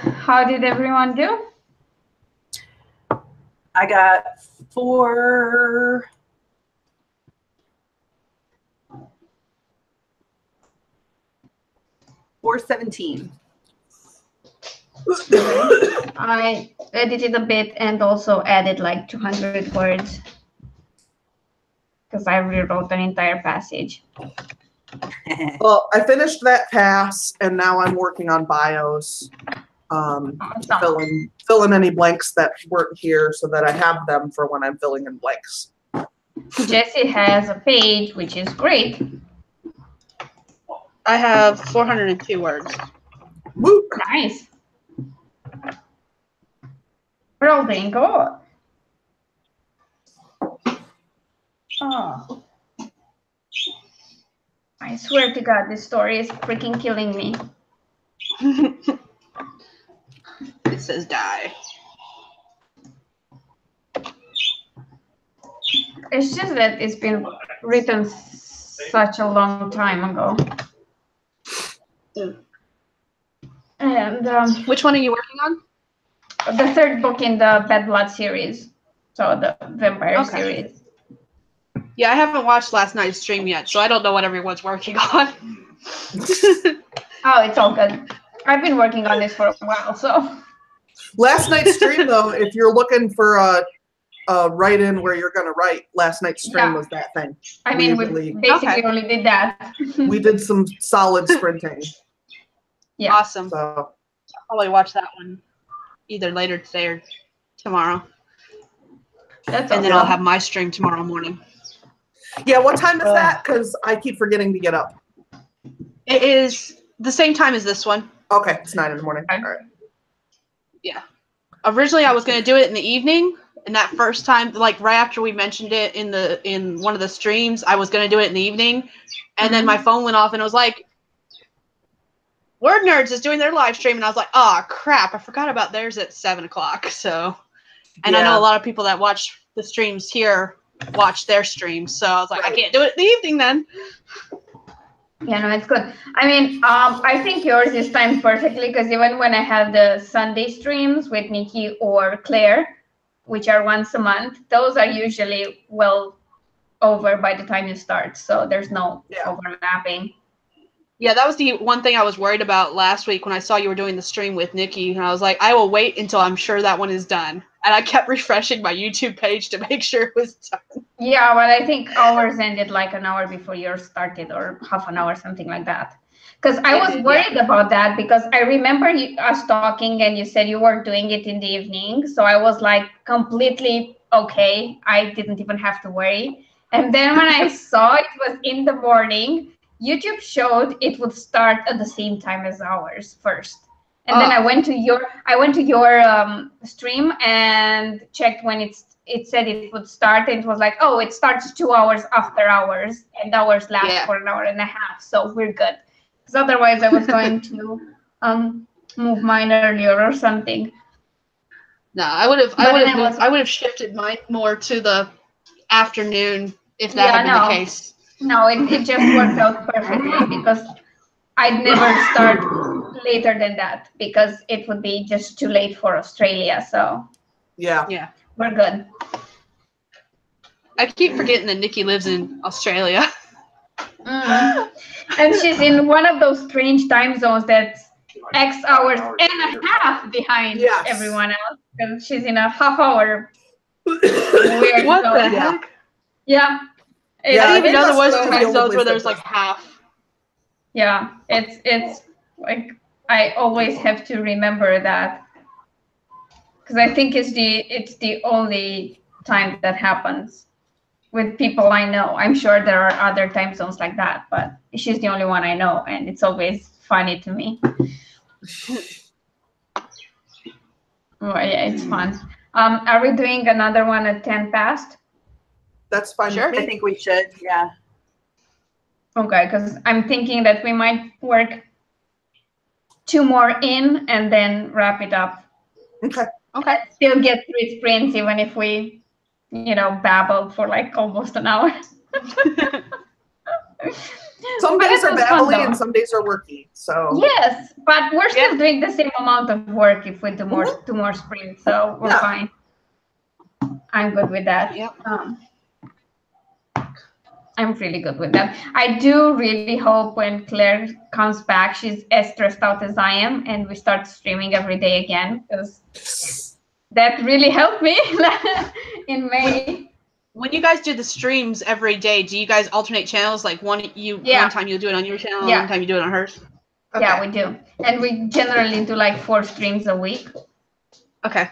How did everyone do? I got 417. I edited a bit and also added like 200 words because I rewrote an entire passage. Well, I finished that pass, and now I'm working on bios. Awesome. Fill in any blanks that weren't here so that I have them for when I'm filling in blanks. Jesse has a page, which is great. I have 402 words. Woo! Nice. We're all doing good. Oh. I swear to God, this story is freaking killing me. It says die. It's just that it's been written such a long time ago. And Which one are you working on? the third book in the Bad Blood series. So the vampire series. Yeah, I haven't watched last night's stream yet, so I don't know what everyone's working on. Oh, it's all good. I've been working on this for a while, so. Last night's stream, though, if you're looking for a write-in where you're going to write, last night's stream was that thing. I mean, we basically only did that. We did some solid sprinting. Yeah. Awesome. So I'll probably watch that one either later today or tomorrow. That's and then I'll have my stream tomorrow morning. Yeah, what time is that? Because I keep forgetting to get up. It is the same time as this one. Okay, it's 9 in the morning. All right. Yeah. Originally, I was going to do it in the evening, and that first time, like right after we mentioned it in one of the streams, I was going to do it in the evening, and then my phone went off, and it was like, Word Nerds is doing their live stream, and I was like, oh crap, I forgot about theirs at 7 o'clock. So, and I know a lot of people that watch the streams here watch their streams, so I was like, I can't do it in the evening then. Yeah, no, it's good. I mean, I think yours is timed perfectly because even when I have the Sunday streams with Nikki or Claire, which are once a month, those are usually well over by the time you start. So there's no overlapping. Yeah, that was the one thing I was worried about last week when I saw you were doing the stream with Nikki. And I was like, I will wait until I'm sure that one is done. And I kept refreshing my YouTube page to make sure it was done. Yeah, well, I think ours ended like an hour before yours started or half an hour, something like that. Because I was worried about that because I remember us talking and you said you were doing it in the evening. So I was like completely okay. I didn't even have to worry. And then when I saw it was in the morning, YouTube showed it would start at the same time as ours first. And then I went to your stream and checked when it it said it would start, and it was like, oh, it starts 2 hours after hours, and hours last for an hour and a half, so we're good. Because otherwise I was going to move mine earlier or something. No, I would have shifted mine more to the afternoon if that had been the case. No, it just worked out perfectly because I'd never start later than that because it would be just too late for Australia. So yeah, we're good. I keep forgetting that Nikki lives in Australia. And she's in one of those strange time zones that's X hours and a half behind everyone else. And she's in a half-hour weird What zone. the heck? Yeah. I didn't even know there was time zones where there's like half. Yeah, it's like I always have to remember that because I think it's the only time that happens with people I know. I'm sure there are other time zones like that, but she's the only one I know, and it's always funny to me. Well, yeah, it's fun. Are we doing another one at 10 past? That's fine. Sure, I think we should. Yeah. Okay, because I'm thinking that we might work 2 more in and then wrap it up. Okay. Still get 3 sprints even if we, babble for like almost an hour. Some days are babbly and some days are worky. So yes, but we're still doing the same amount of work if we do more 2 more sprints, so we're fine. I'm good with that. Yep. I'm really good with that. I do really hope when Claire comes back, she's as stressed out as I am, and we start streaming every day again, because that really helped me in May. When you guys do the streams every day, do you guys alternate channels? Like one time you'll do it on your channel, one time you do it on hers? Okay. Yeah, we do. And we generally do like 4 streams a week. Okay.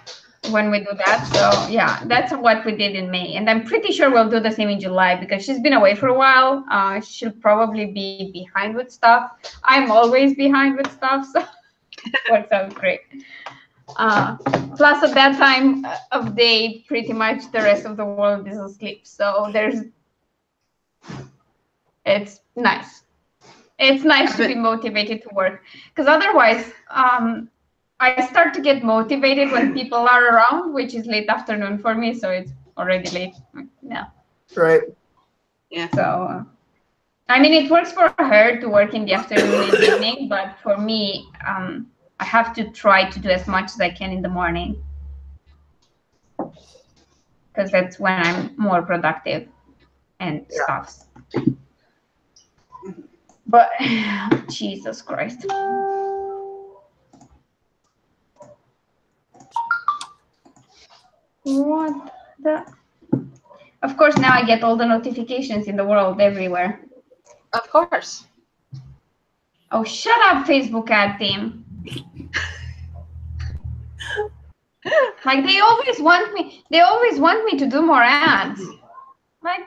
When we do that. So yeah, that's what we did in May. And I'm pretty sure we'll do the same in July because she's been away for a while. She'll probably be behind with stuff. I'm always behind with stuff, so it works out great. Plus at that time of day, pretty much the rest of the world is asleep. So it's nice. It's nice to be motivated to work because otherwise, I start to get motivated when people are around, which is late afternoon for me, so it's already late. Yeah. Right. Yeah. So, I mean, it works for her to work in the afternoon and evening, but for me, I have to try to do as much as I can in the morning because that's when I'm more productive and stuff. But Jesus Christ. What the? Of course, now I get all the notifications in the world everywhere. Of course. Oh, shut up, Facebook ad team. Like they always want me to do more ads. Like,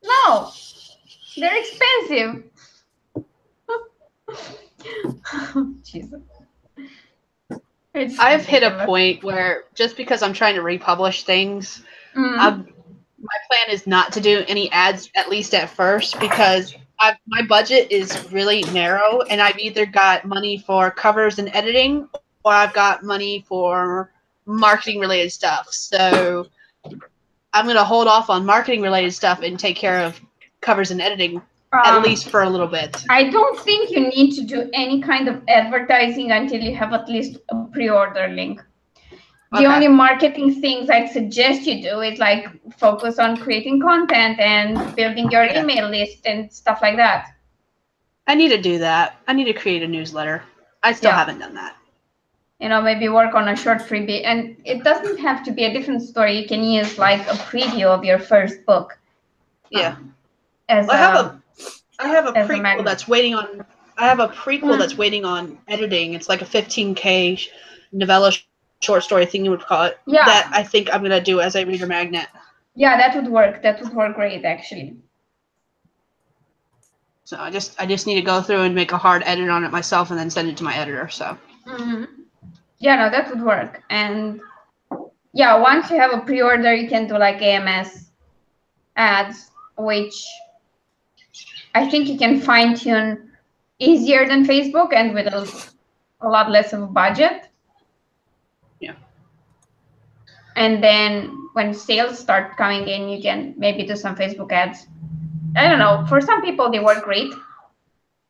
no, they're expensive. Jesus. I've hit a point where just because I'm trying to republish things, my plan is not to do any ads, at least at first, because my budget is really narrow, and I've either got money for covers and editing, or I've got money for marketing-related stuff. So I'm going to hold off on marketing-related stuff and take care of covers and editing, at least for a little bit. I don't think you need to do any kind of advertising until you have at least a pre-order link. The only marketing things I'd suggest you do is like focus on creating content and building your email list and stuff like that. I need to do that. I need to create a newsletter. I still haven't done that. Maybe work on a short freebie. And it doesn't have to be a different story. You can use like a preview of your first book. Yeah. I have a prequel that's waiting on. I have a prequel that's waiting on editing. It's like a 15K novella short story thing, you would call it. Yeah. That I think I'm gonna do as a reader magnet. Yeah, that would work. That would work great, actually. So I just need to go through and make a hard edit on it myself, and then send it to my editor. So. Yeah, no, that would work. And yeah, once you have a pre-order, you can do like AMS ads, which I think you can fine tune easier than Facebook and with a lot less of a budget. Yeah. And then when sales start coming in, you can maybe do some Facebook ads. I don't know. For some people, they work great.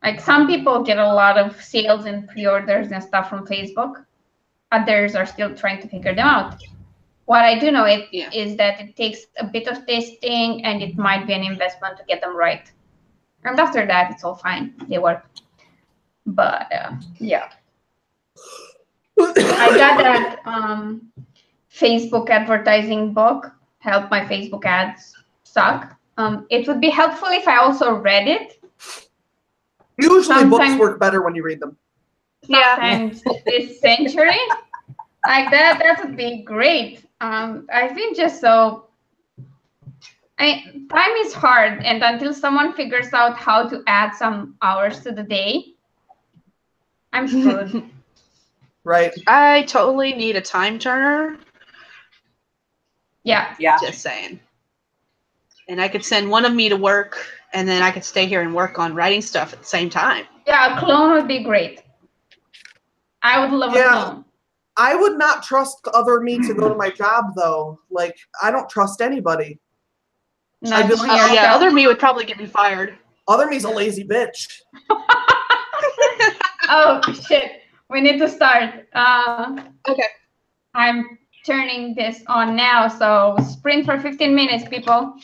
Like some people get a lot of sales and pre-orders and stuff from Facebook. Others are still trying to figure them out. What I do know is that it takes a bit of testing and it might be an investment to get them right. And after that, it's all fine. They work. But yeah. I got that Facebook advertising book, Help My Facebook Ads Suck. It would be helpful if I also read it. Usually books work better when you read them. Sometimes this century. Like that would be great. I've been just so... time is hard, and until someone figures out how to add some hours to the day, I'm screwed. Right. I totally need a time turner. Yeah. Just saying. And I could send one of me to work, and then I could stay here and work on writing stuff at the same time. Yeah, a clone would be great. I would love a clone. I would not trust other me to go to my job, though. Like, I don't trust anybody. I'd be like, other me would probably get me fired. Other me's a lazy bitch. Oh, shit. We need to start. Okay. I'm turning this on now, so sprint for 15 minutes, people.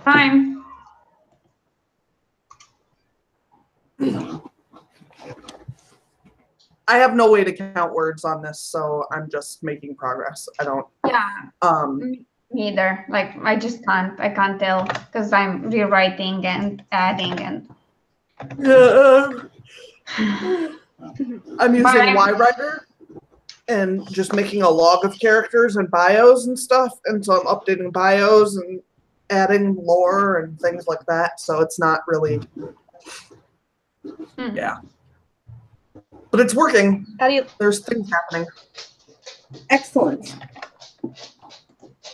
Time. I have no way to count words on this, so I'm just making progress. I don't. Yeah. Me neither. Like I just can't. I can't tell because I'm rewriting and adding and. Yeah. I'm using YWriter and just making a log of characters and bios and stuff, and so I'm updating bios and adding lore and things like that. So it's not really. Yeah. But it's working. There's things happening. Excellent.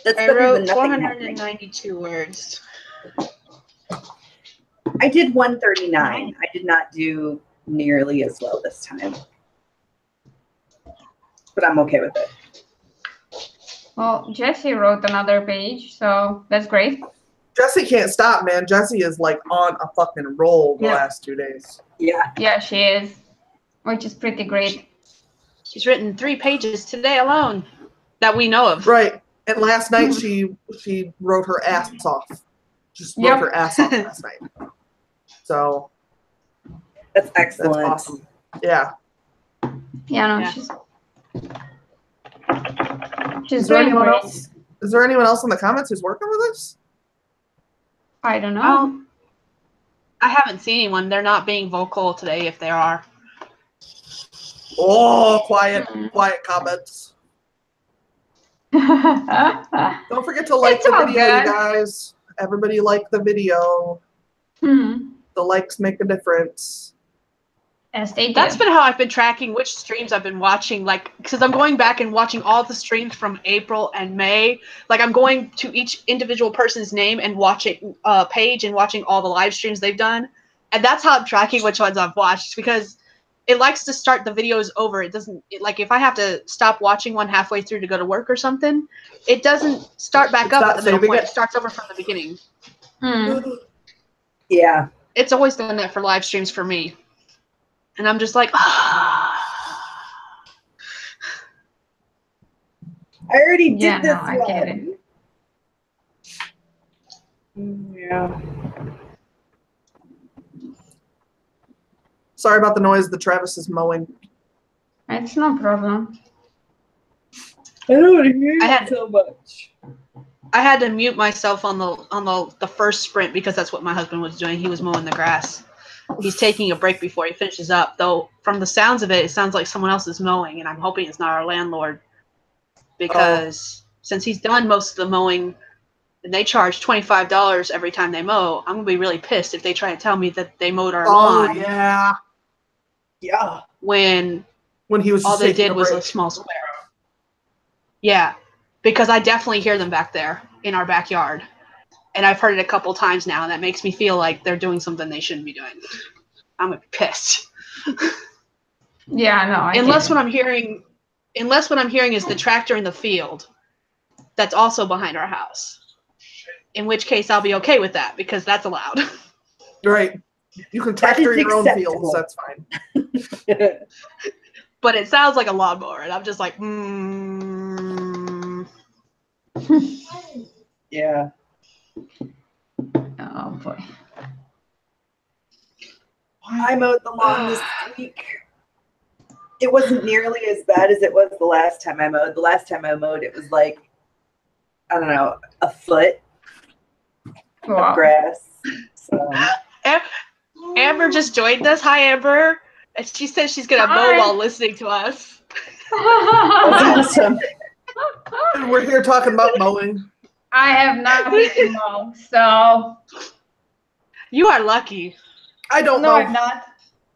That's I better wrote than nothing 492 words. I did 139. I did not do nearly as well this time. But I'm okay with it. Well, Jesse wrote another page, so that's great. Jesse can't stop, man. Jesse is like on a fucking roll the last 2 days. Yeah. Yeah, she is, which is pretty great. She's written 3 pages today alone that we know of. Right. And last night she wrote her ass off. just worked her ass off last night. So That's excellent. that's awesome. Yeah. Yeah, no, Yeah. she's Is there doing anyone great. else? Is there anyone else in the comments who's working with us? I don't know. I haven't seen anyone. They're not being vocal today if they are. Oh, quiet comments. Don't forget to like It's the all video, you good. guys. Everybody like the video. Hmm. The likes make a difference. Yes, they do. That's been how I've been tracking which streams I've been watching, like, because I'm going back and watching all the streams from April and May. Like, I'm going to each individual person's name and watching page and watching all the live streams they've done. And that's how I'm tracking which ones I've watched, because it likes to start the videos over. It doesn't, like, if I have to stop watching one halfway through to go to work or something, it doesn't start back up at the middle point. It starts over from the beginning. Hmm. Yeah. It's always done that for live streams for me. And I'm just like, ah. I already did Yeah, this no, I get it. Yeah. Sorry about the noise. The Travis is mowing. It's no problem. I don't hear I had- so much. I had to mute myself on the first sprint because that's what my husband was doing. He was mowing the grass. He's taking a break before he finishes up, though from the sounds of it, it sounds like someone else is mowing, and I'm hoping it's not our landlord, because since he's done most of the mowing and they charge $25 every time they mow, I'm going to be really pissed if they try to tell me that they mowed our lawn Yeah. Yeah. when When he was just all they taking did was a break. small square. Yeah, because I definitely hear them back there in our backyard. And I've heard it a couple times now, and that makes me feel like they're doing something they shouldn't be doing. I'm gonna be pissed. Yeah, no, I Unless get what I'm hearing is the tractor in the field that's also behind our house. In which case I'll be okay with that, because that's allowed. Right. You can That tractor is your own acceptable. fields. That's fine. But it sounds like a lawnmower, and I'm just like, Yeah. Oh boy. I mowed the lawn this week. It wasn't nearly as bad as it was the last time I mowed. The last time I mowed, it was like, I don't know, a foot Wow. of grass. So. Amber just joined us. Hi, Amber. And she says she's gonna mow Hi. while listening to us. That's awesome. And we're here talking about mowing. I have nothing to mow, so You are lucky. I don't no, know. I'm not.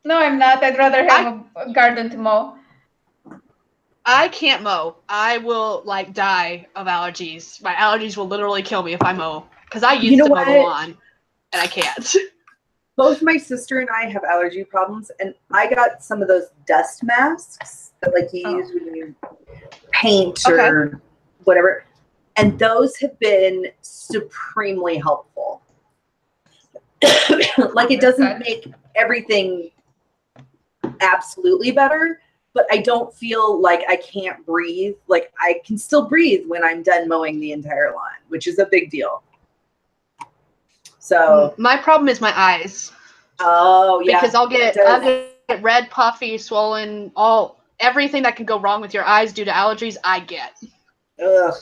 No, I'm not. I'd rather have a garden to mow. I can't mow. I will like die of allergies. My allergies will literally kill me if I mow. Because I used You know to mow the what? lawn, and I can't. Both my sister and I have allergy problems, and I got some of those dust masks that like you use when you paint or whatever, and those have been supremely helpful. Like, it doesn't make everything absolutely better, but I don't feel like I can't breathe. Like, I can still breathe when I'm done mowing the entire lawn, which is a big deal. So My problem is my eyes. oh yeah, Because I'll get red, puffy, swollen, everything that can go wrong with your eyes due to allergies, I get. ugh.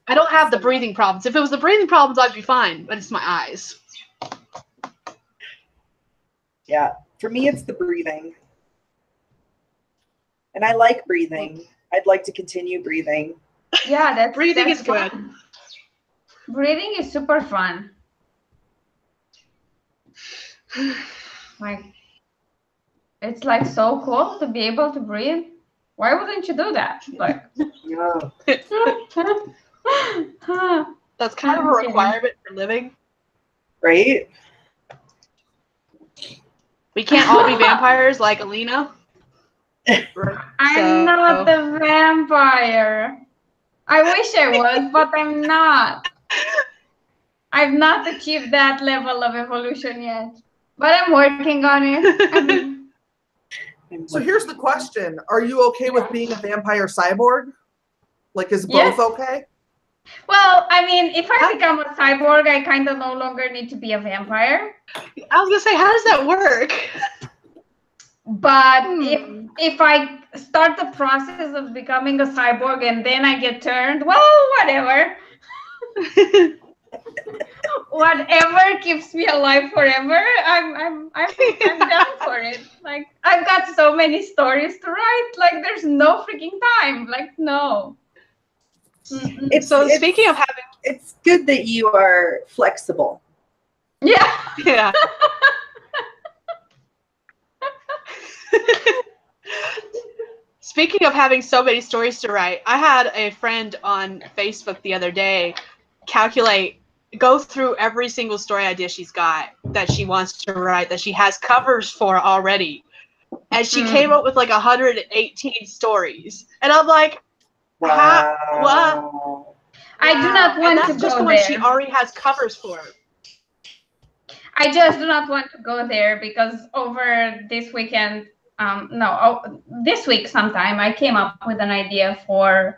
I don't have the breathing problems. If it was the breathing problems, I'd be fine, but it's my eyes. Yeah, for me, it's the breathing. And I like breathing. I'd like to continue breathing. Yeah, that's Breathing that's is good. fun. Breathing is super fun. Like, it's like so cool to be able to breathe. Why wouldn't you do that? Like, Yeah. That's kind of a requirement for living. Right? We can't all be vampires like Alina. I'm not a vampire. I wish I was, but I'm not. I've not achieved that level of evolution yet, but I'm working on it. So here's the question. Are you okay with being a vampire cyborg? Like, is both Yes. okay? Well, I mean, if I become a cyborg, I kind of no longer need to be a vampire. I was gonna say, how does that work? But if I start the process of becoming a cyborg and then I get turned, well, whatever. Whatever keeps me alive forever, I'm down for it. Like, I've got so many stories to write. Like, there's no freaking time. Like, no. Speaking of having, it's good that you are flexible. Yeah. yeah. Speaking of having so many stories to write, I had a friend on Facebook the other day go through every single story idea she's got that she wants to write, that she has covers for already. And she came up with like 118 stories. And I'm like, Wow. what? I do not want to that's just go the one there. she already has covers for. I just do not want to go there because over this weekend, this week sometime, I came up with an idea for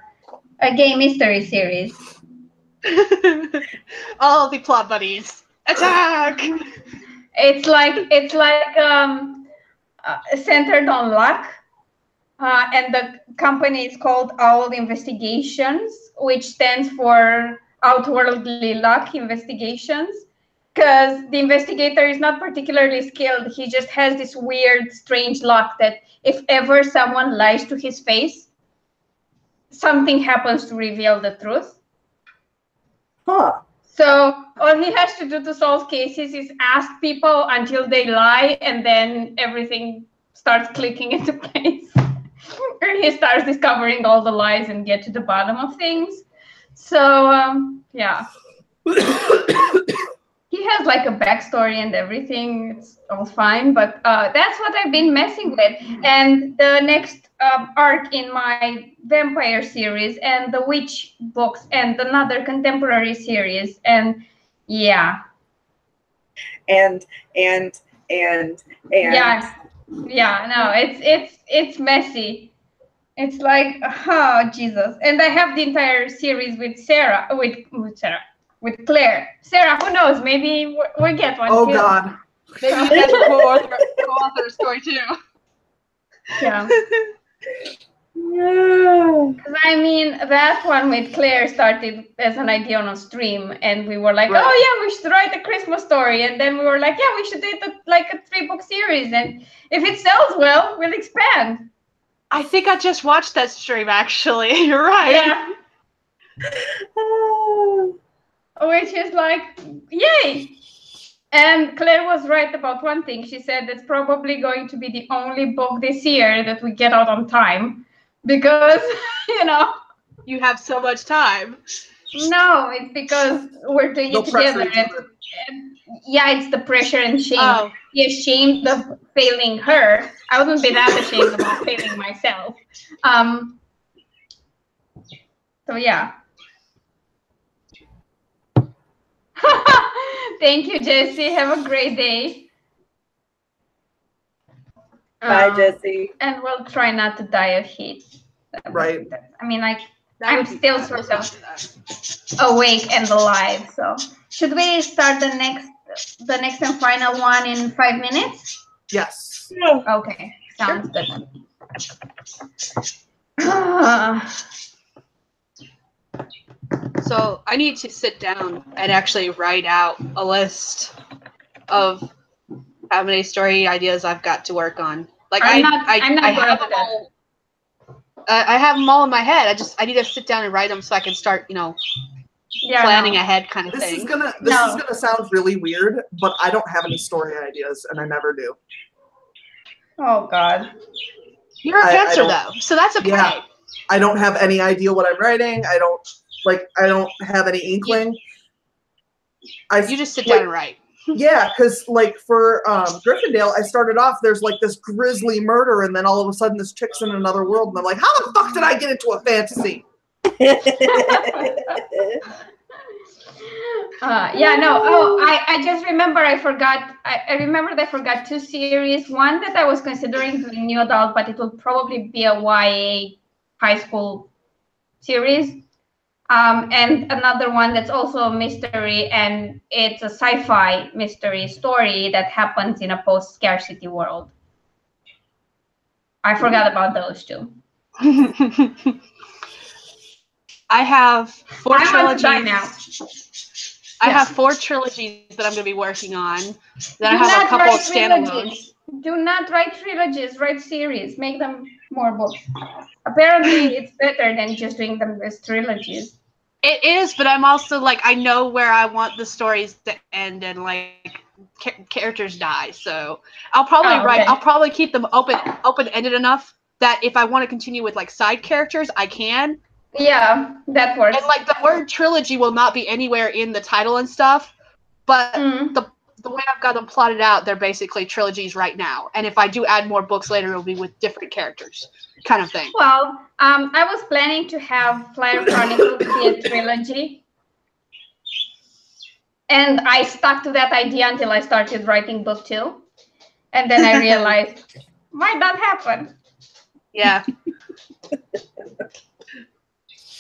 a gay mystery series. All the plot buddies attack. It's like centered on luck, and the company is called Owl Investigations, which stands for Outworldly Luck Investigations. Because the investigator is not particularly skilled, he just has this weird, strange luck that if ever someone lies to his face, something happens to reveal the truth. Huh. So all he has to do to solve cases is ask people until they lie, and then everything starts clicking into place. Or he starts discovering all the lies and get to the bottom of things. So, yeah. He has like a backstory and everything. It's all fine, but that's what I've been messing with. And the next arc in my vampire series and the witch books and another contemporary series. And yeah. And Yeah, no, it's messy. It's like, oh Jesus. And I have the entire series with with Claire. Sarah, who knows? Maybe we'll get one Oh too. God. Maybe you guys will co-author a story too. Yeah. yeah. I mean, that one with Claire started as an idea on a stream, and we were like, Right. oh yeah, we should write a Christmas story. And then we were like, yeah, we should do it like a 3-book series. And if it sells well, we'll expand. I think I just watched that stream actually. You're right. Yeah. Which is like, yay! And Claire was right about one thing. She said it's probably going to be the only book this year that we get out on time because, You have so much time. No, it's because we're doing it together. And yeah, it's the pressure and shame. Oh. Be ashamed of failing her. I wouldn't be that ashamed about failing myself. So yeah. Thank you, Jessie. Have a great day. Bye, Jessie. And we'll try not to die of heat. Right. I mean, like, I'm still sort of awake and alive. So, should we start the next and final one in 5 minutes? Yes. Okay, sounds good. So I need to sit down and actually write out a list of how many story ideas I've got to work on. Like I'm I have them all. I have them all in my head. I need to sit down and write them so I can start, planning ahead kind of This thing. is gonna sound really weird, but I don't have any story ideas, and I never do. Oh God. You're a pantser though, so that's okay. Yeah, I don't have any idea what I'm writing. I don't have any inkling. You just sit down and write. Yeah, because for Gryffindale, I started off, there's this grisly murder, and then all of a sudden this chick's in another world, and I'm like, how the fuck did I get into a fantasy? I just remember I remembered I forgot 2 series. One that I was considering doing new adult, but it will probably be a YA high school series. And another one that's also a mystery, and it's a sci-fi mystery story that happens in a post-scarcity world. I forgot about those two. I have 4 I want to die trilogies. now. I Yeah. have 4 trilogies that I'm going to be working on. Then I Do have a not couple of write standalones. trilogies. Do not write trilogies. Write series. Make them more books. Apparently, it's better than just doing them as trilogies. It is, but I'm also like, I know where I want the stories to end, and like characters die. So I'll probably write. Okay. I'll probably keep them open-ended enough that if I want to continue with like side characters, I can. Yeah, that works. And like the word trilogy will not be anywhere in the title and stuff, but the way I've got them plotted out, they're basically trilogies right now. And if I do add more books later, it'll be with different characters, kind of thing. Well, I was planning to have Flyer Chronicles be a trilogy. And I stuck to that idea until I started writing book 2. And then I realized, might not happen. Yeah.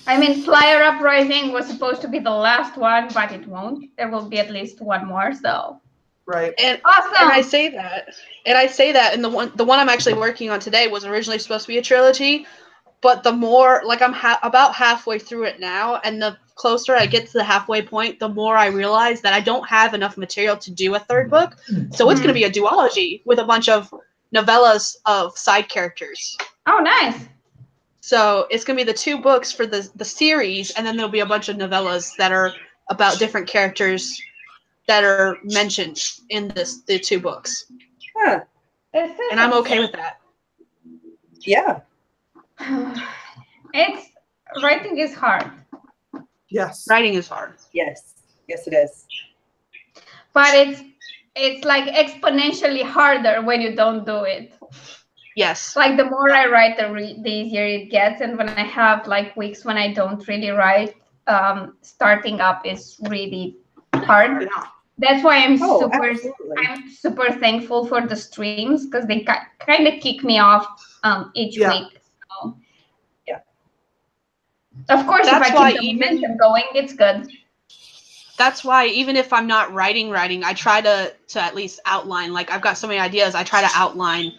I mean, Flyer Uprising was supposed to be the last one, but it won't. There will be at least one more, so. Right. And, Awesome. and I say that, and the one I'm actually working on today was originally supposed to be a trilogy, but the more, like, I'm about halfway through it now, and the closer I get to the halfway point, the more I realize that I don't have enough material to do a 3rd book, so it's going to be a duology with a bunch of novellas of side characters. Oh, nice. So it's going to be the 2 books for the series, and then there'll be a bunch of novellas that are about different characters that are mentioned in the 2 books. Huh. And I'm okay with that. Yeah. Writing is hard. Yes. Writing is hard. Yes. Yes, it is. But it's like exponentially harder when you don't do it. Yes. Like the more I write, the easier it gets. And when I have like weeks when I don't really write, starting up is really hard. Yeah. That's why I'm Absolutely. super thankful for the streams, because they kind of kick me off each week. So. Yeah. Of course, That's if I keep the momentum going, it's good. That's why even if I'm not writing, I try to at least outline. Like, I've got so many ideas, I try to outline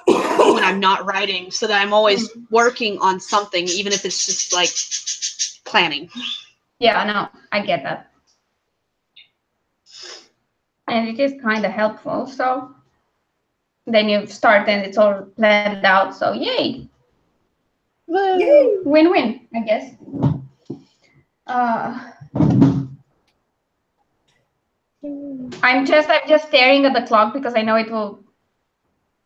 when I'm not writing, so that I'm always working on something, even if it's just like planning. Yeah, no, I get that. And it is kind of helpful. So then you start and it's all planned out. So yay. Yay. Win-win, I guess. I'm just staring at the clock because I know it will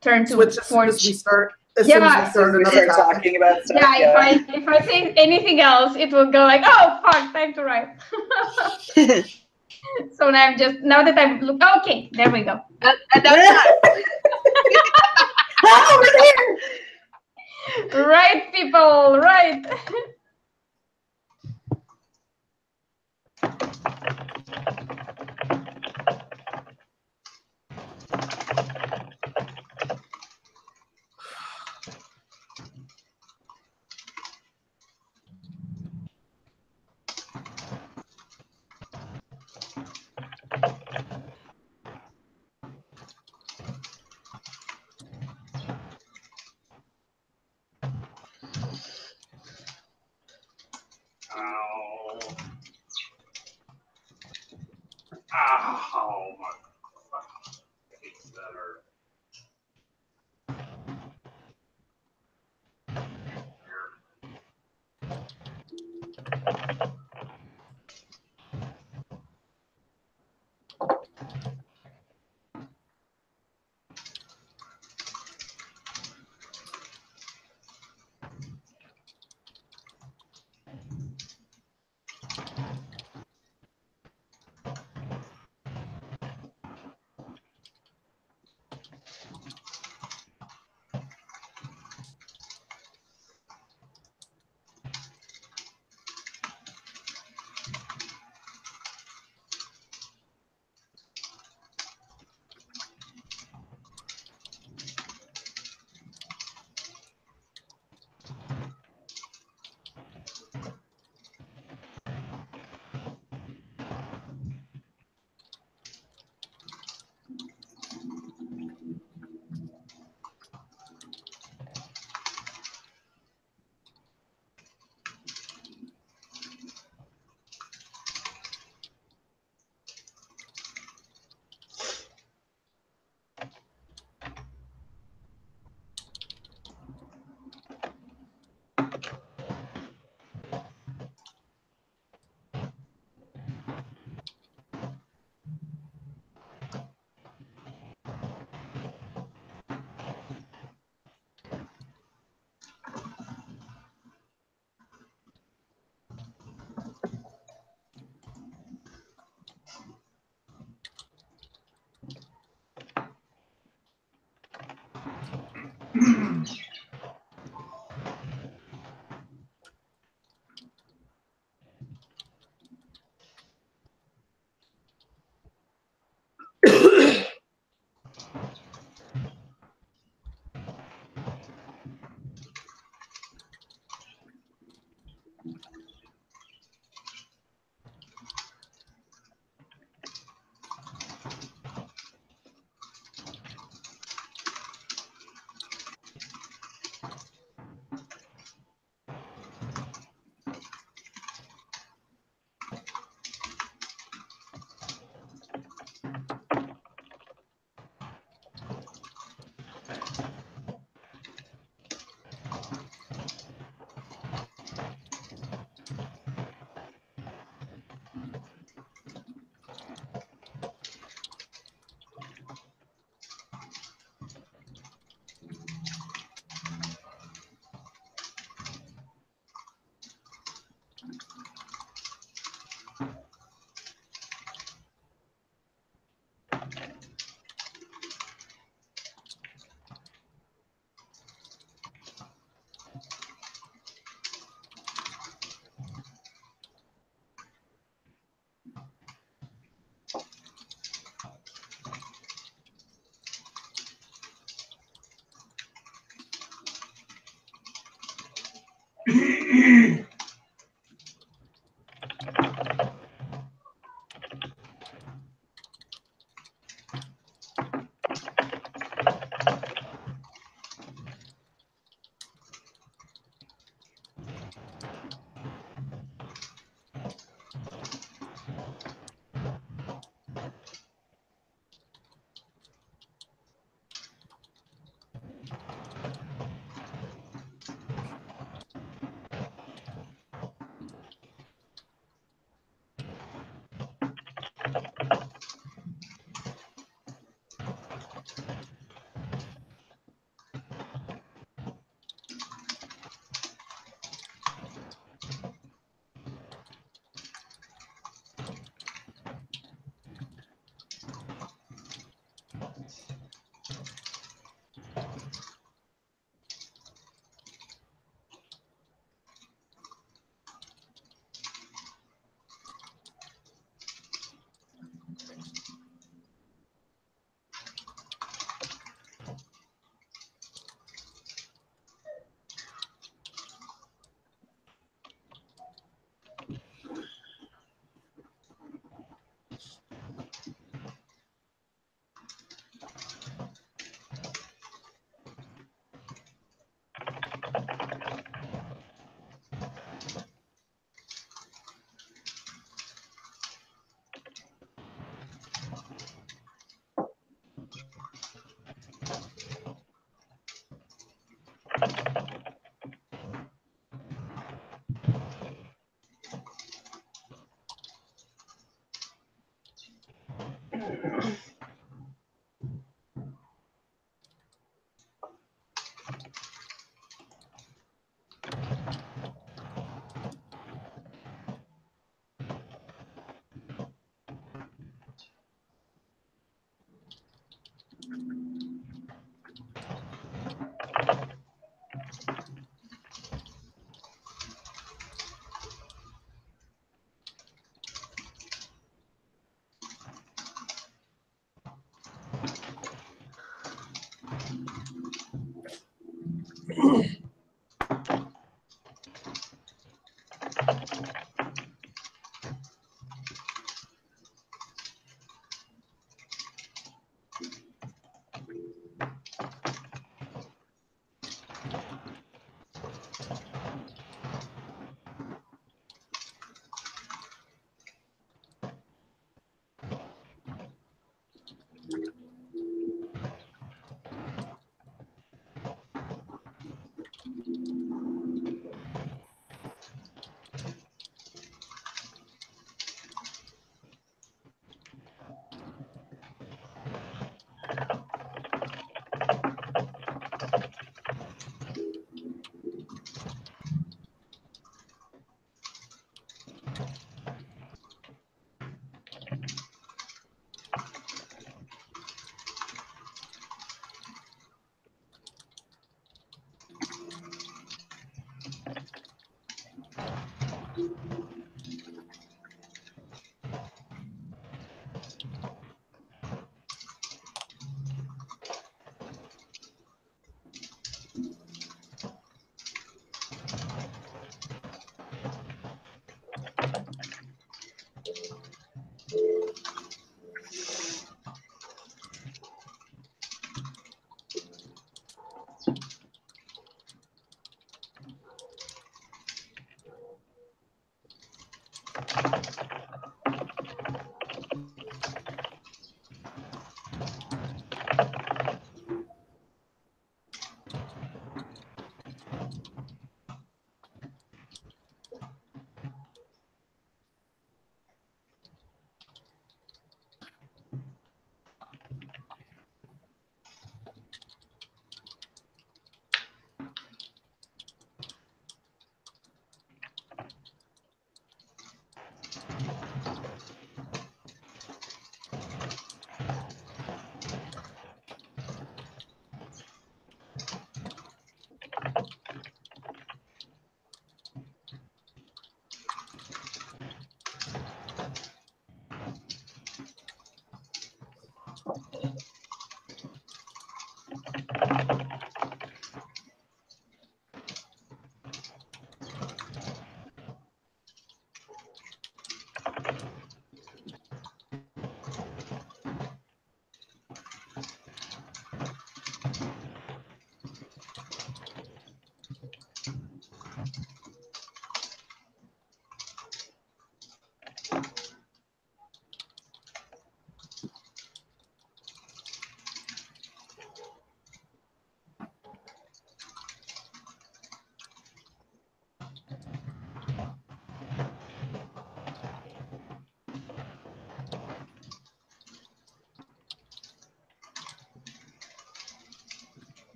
turn to Switch as soon as we start. As soon as we start talking about stuff. Yeah, if I say anything else, it will go like, oh fuck, time to write. So now that I'm okay, there we go. Over there. Right, people, right. Oh my God. It's better.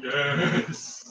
Yes.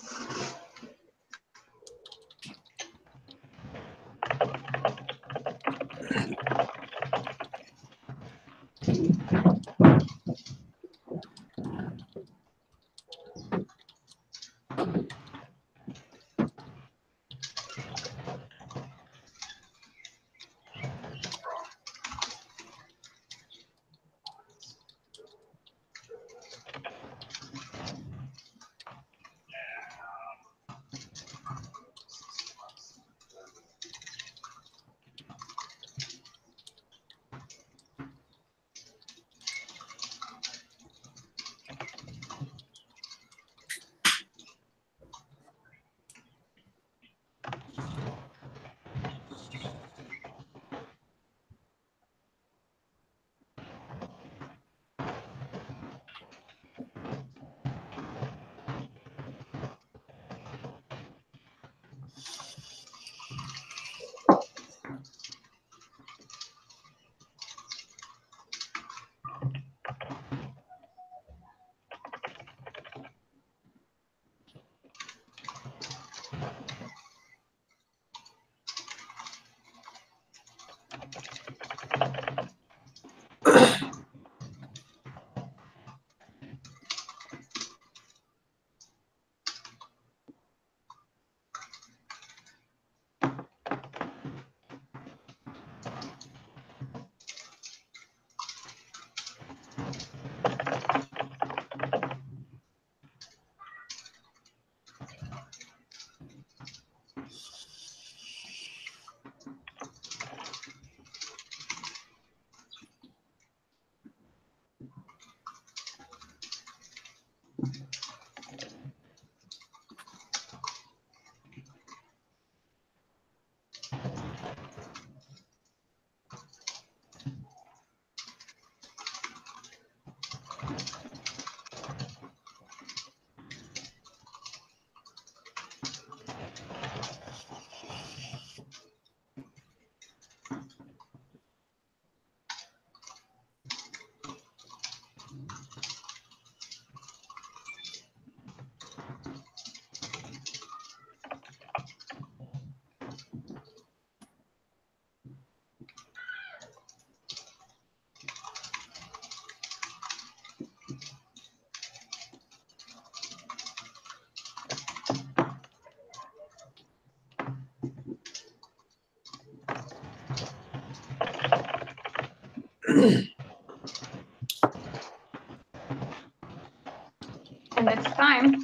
And it's time.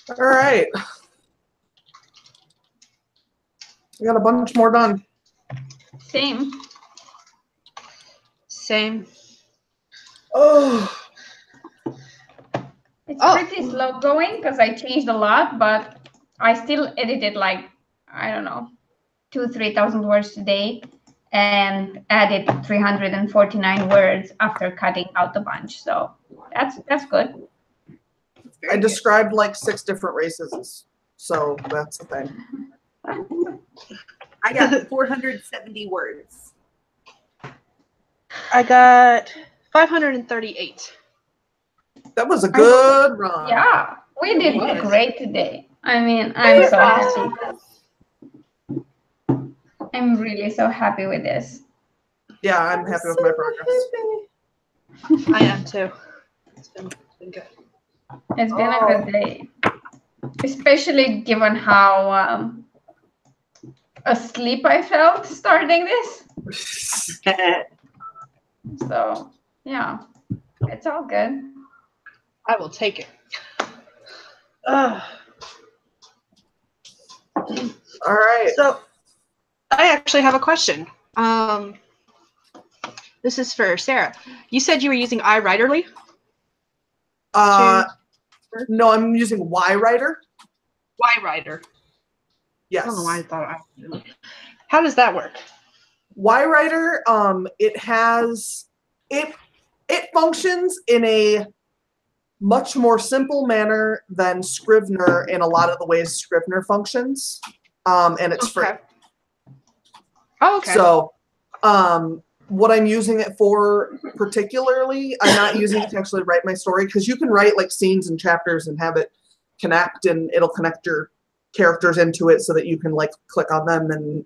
All right. We got a bunch more done. Same. Same. Oh. It's pretty slow going because I changed a lot, but I still edited like, I don't know, 2,000-3,000 words today and added 349 words after cutting out a bunch. So that's good. I described like 6 different races, so that's the thing. I got 470 words. I got 538. That was a good run. Yeah, we did It was. great today. I mean, I'm so happy. I'm really so happy with this. Yeah, I'm happy with my progress. I am too. It's been good. It's been a good day, especially given how asleep I felt starting this. So, yeah, it's all good. I will take it. Ugh. All right. So, I actually have a question. This is for Sarah. You said you were using iWriterly? No, I'm using YWriter. YWriter. Yes. I don't know why I thought How does that work? YWriter, it functions in a much more simple manner than Scrivener in a lot of the ways Scrivener functions, and it's free. Oh, okay. So what I'm using it for particularly. I'm not using it to actually write my story, because you can write like scenes and chapters and have it connect, and it'll connect your characters into it so that you can like click on them and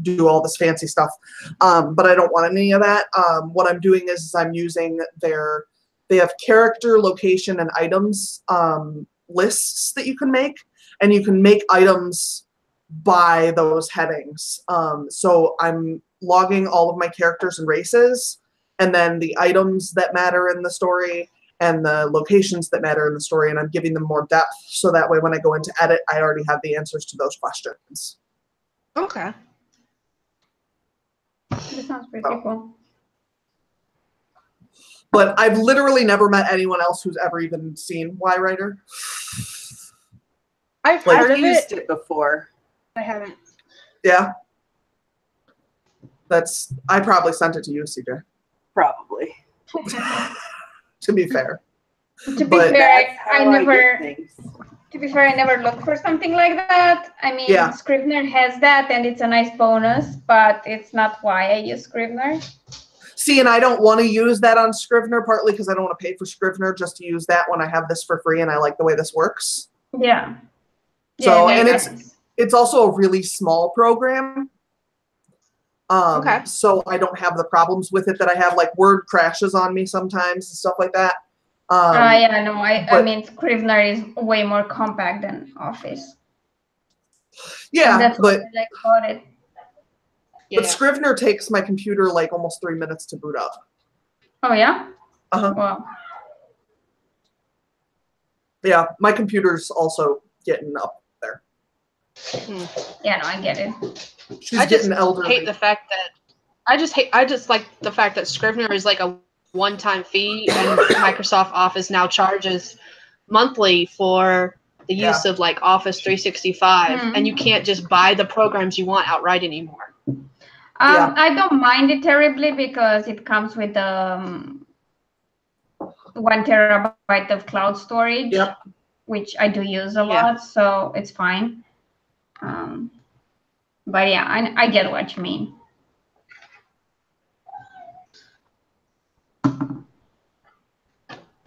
do all this fancy stuff. But I don't want any of that. What I'm doing is I'm using they have character, location, and items lists that you can make, and you can make items by those headings. So I'm logging all of my characters and races, and then the items that matter in the story and the locations that matter in the story, and I'm giving them more depth, so that way when I go into edit, I already have the answers to those questions. Okay. That sounds pretty cool. But I've literally never met anyone else who's ever even seen Y-Writer. I've Like, heard I've of used it. it before. I haven't. Yeah. I probably sent it to you, CJ, Probably. to be fair. To be But fair, I How never. get things. To be fair, I never looked for something like that. I mean, Yeah. Scrivener has that, and it's a nice bonus, but it's not why I use Scrivener. See, and I don't want to use that on Scrivener, partly because I don't want to pay for Scrivener just to use that when I have this for free and I like the way this works. Yeah. So, Yeah, and that's- it's also a really small program. Okay. So I don't have the problems with it that I have, like Word crashes on me sometimes and stuff like that. yeah, no, I but- mean, Scrivener is way more compact than Office. And Yeah, that's but what I like about it. Yeah. But Scrivener takes my computer like almost 3 minutes to boot up. Oh, yeah? Uh-huh. Wow. Yeah, my computer's also getting up there. Yeah, no, I get it. She's I just getting elderly. hate the fact that I just like the fact that Scrivener is like a one-time fee, and Microsoft Office now charges monthly for the use of like Office 365, Mhm. and you can't just buy the programs you want outright anymore. Yeah. I don't mind it terribly because it comes with 1 terabyte of cloud storage, Yep. which I do use a Yeah. lot, so it's fine. But yeah, I get what you mean.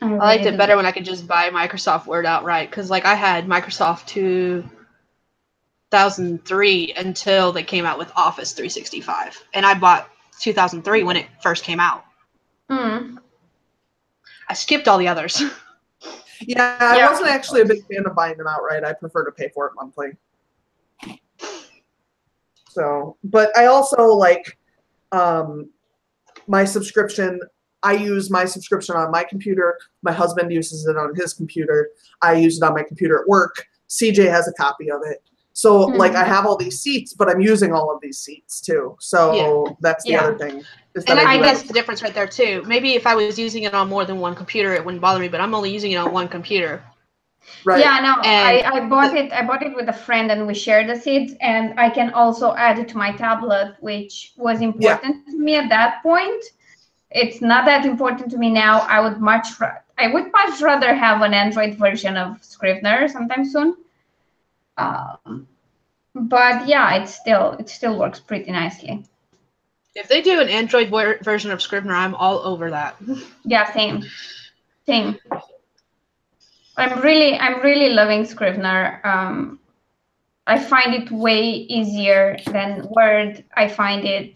I liked it better when I could just buy Microsoft Word outright, because like I had Microsoft 2003 until they came out with Office 365, and I bought 2003 when it first came out. Mm. I skipped all the others. Yeah, I Yeah. wasn't actually a big fan of buying them outright. I prefer to pay for it monthly. So, but I also like my subscription. I use my subscription on my computer. My husband uses it on his computer. I use it on my computer at work. CJ has a copy of it. So, like, I have all these seats, but I'm using all of these seats too. So that's the Yeah. other thing. Is And that I do guess have- the difference right there too. Maybe if I was using it on more than one computer, it wouldn't bother me. But I'm only using it on one computer. right. Yeah, no, And- I bought it. I bought it with a friend, and we shared the seats. And I can also add it to my tablet, which was important to me at that point. It's not that important to me now. I would much rather have an Android version of Scrivener sometime soon. But yeah, it still works pretty nicely. If they do an Android version of Scrivener, I'm all over that. Yeah, same. I'm really loving Scrivener. I find it way easier than Word. I find it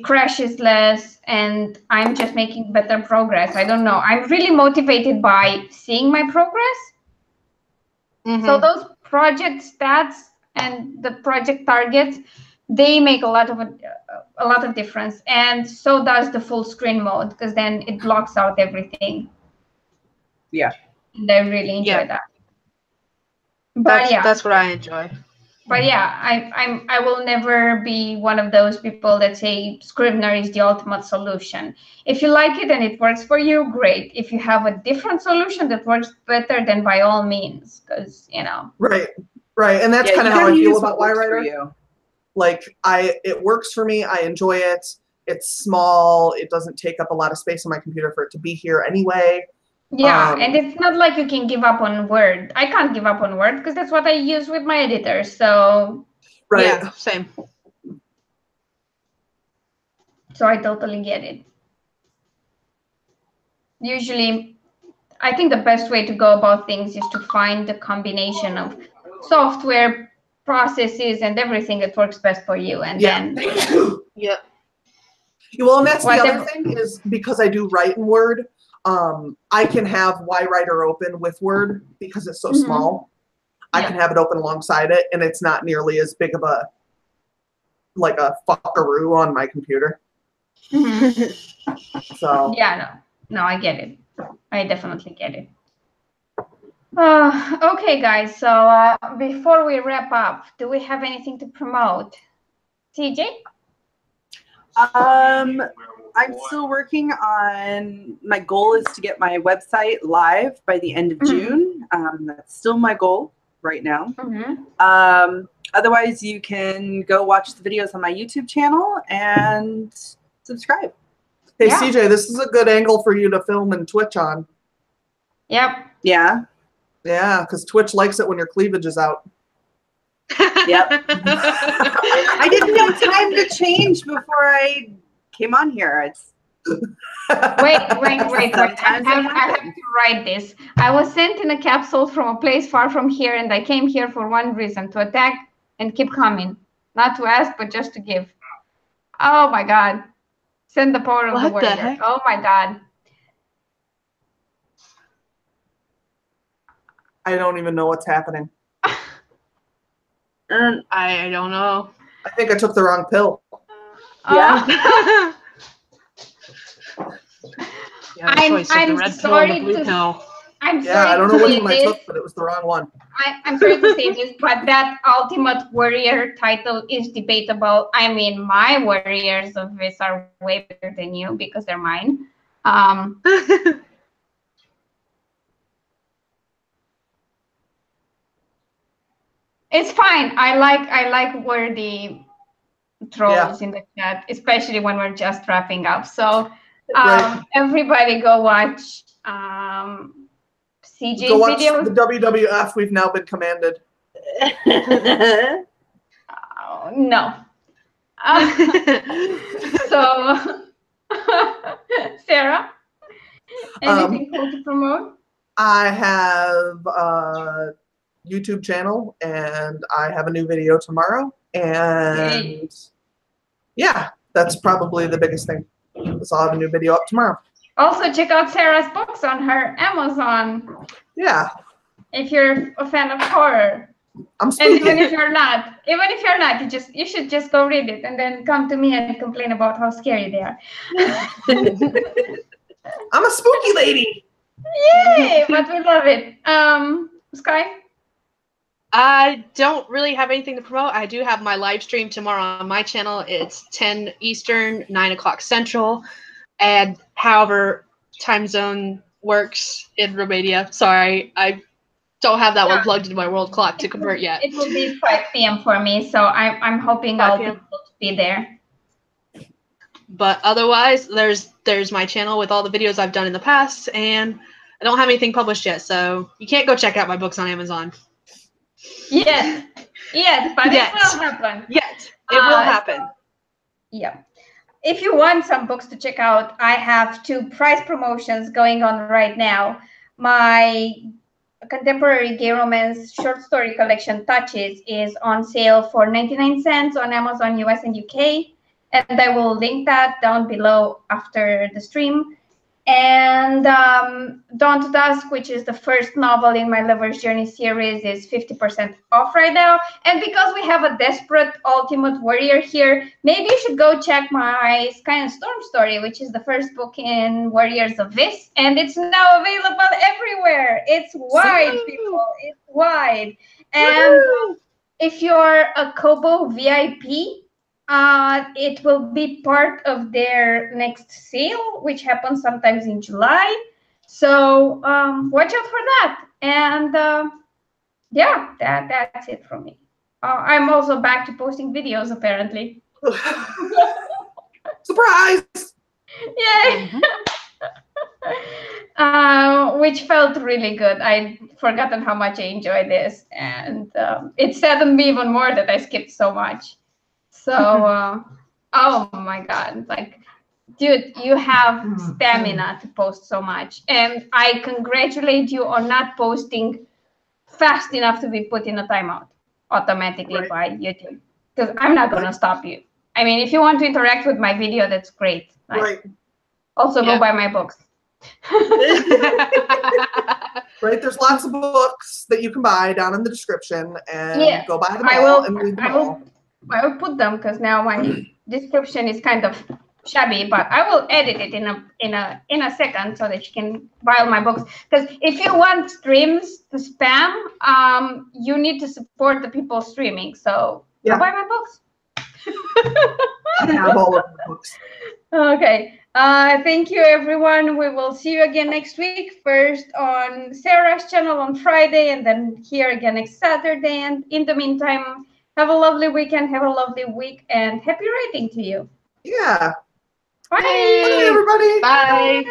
crashes less, and I'm just making better progress. I don't know. I'm really motivated by seeing my progress. So those project stats and the project targets, they make a lot of difference, and so does the full screen mode, because then it blocks out everything. Yeah. And I really enjoy that. But That's what I enjoy. But yeah, I will never be one of those people that say Scrivener is the ultimate solution. If you like it and it works for you, great. If you have a different solution that works better, then by all means, because Right. And that's kind of how I feel about Y-Writer. Like it works for me. I enjoy it. It's small. It doesn't take up a lot of space on my computer for it to be here anyway. Yeah, and it's not like you can give up on Word. I can't give up on Word because that's what I use with my editor. So right. Yeah, same. So I totally get it. Usually, I think the best way to go about things is to find the combination of software, processes, and everything that works best for you. And then, Yep. Well, and that's the Whatever. other thing is because I do write in Word, I can have YWriter open with Word because it's so small. I can have it open alongside it, and it's not nearly as big of a fuckaroo on my computer. So yeah, no, I get it. I definitely get it. Okay, guys. So before we wrap up, do we have anything to promote? CJ? I'm still working on, my goal is to get my website live by the end of June. That's still my goal right now. Otherwise, you can go watch the videos on my YouTube channel and subscribe. Hey, CJ, this is a good angle for you to film and Twitch on. Yep. Yeah. Yeah, because Twitch likes it when your cleavage is out. Yep. I didn't have time to change before I came on here. It's Wait. I have to write this. I was sent in a capsule from a place far from here, and I came here for one reason, to attack and keep coming. Not to ask, but just to give. Oh my God. Send the power of the warrior. Heck? Oh my God. I don't even know what's happening. I don't know. I think I took the wrong pill. Yeah. I'm sorry to I don't know which one I took, but it was the wrong one. I'm sorry to say this, but that Ultimate Warrior title is debatable. I mean, my warriors of this are way better than you because they're mine. It's fine. I like worthy trolls in the chat, especially when we're just wrapping up. So everybody go watch CJ's Go watch videos. the WWF. We've now been commanded. No. So, Sarah, anything cool to promote? I have a YouTube channel, and I have a new video tomorrow. And yeah, that's probably the biggest thing. So I'll have a new video up tomorrow. Also, check out Sarah's books on her Amazon. Yeah. If you're a fan of horror. I'm spooky. And even if you're not, you should just go read it and then come to me and complain about how scary they are. I'm a spooky lady. Yay! But we love it. Sky? I don't really have anything to promote. I do have my live stream tomorrow on my channel. It's 10 Eastern, 9 o'clock Central, and however time zone works in Romania. Sorry, I don't have that one plugged into my world clock to convert yet. It will be 5 p.m. for me, so I'm hoping I'll be able to be there. But otherwise, there's my channel with all the videos I've done in the past, and I don't have anything published yet, so you can't go check out my books on Amazon. Yes, but it will happen. It will happen. Yeah. If you want some books to check out, I have 2 price promotions going on right now. My contemporary gay romance short story collection, Touches, is on sale for 99 cents on Amazon US and UK. And I will link that down below after the stream. And Dawn to Dusk, which is the first novel in my Lover's Journey series, is 50% off right now. And because we have a desperate Ultimate Warrior here, maybe you should go check my Sky and Storm story, which is the first book in Warriors of This. And it's now available everywhere. It's wide, people. It's wide. And if you're a Kobo VIP, it will be part of their next sale, which happens sometimes in July. So watch out for that. And yeah, that's it from me. I'm also back to posting videos, apparently. Surprise! Yay! Which felt really good. I'd forgotten how much I enjoyed this. And it saddened me even more that I skipped so much. So Oh my God. Like, dude, you have stamina to post so much. And I congratulate you on not posting fast enough to be put in a timeout automatically by YouTube. Because I'm not going to stop you. I mean, if you want to interact with my video, that's great. Like, also go buy my books. Right, there's lots of books that you can buy down in the description, and go buy them all and read them all. I will put them because now my description is kind of shabby, but I will edit it in a second so that you can buy all my books. Because if you want streams to spam, you need to support the people streaming. So go buy my books. I have all of the books. Okay. Thank you, everyone. We will see you again next week. First on Sarah's channel on Friday, and then here again next Saturday. And in the meantime, have a lovely weekend. Have a lovely week, and happy writing to you. Yeah. Bye. Bye, everybody. Bye.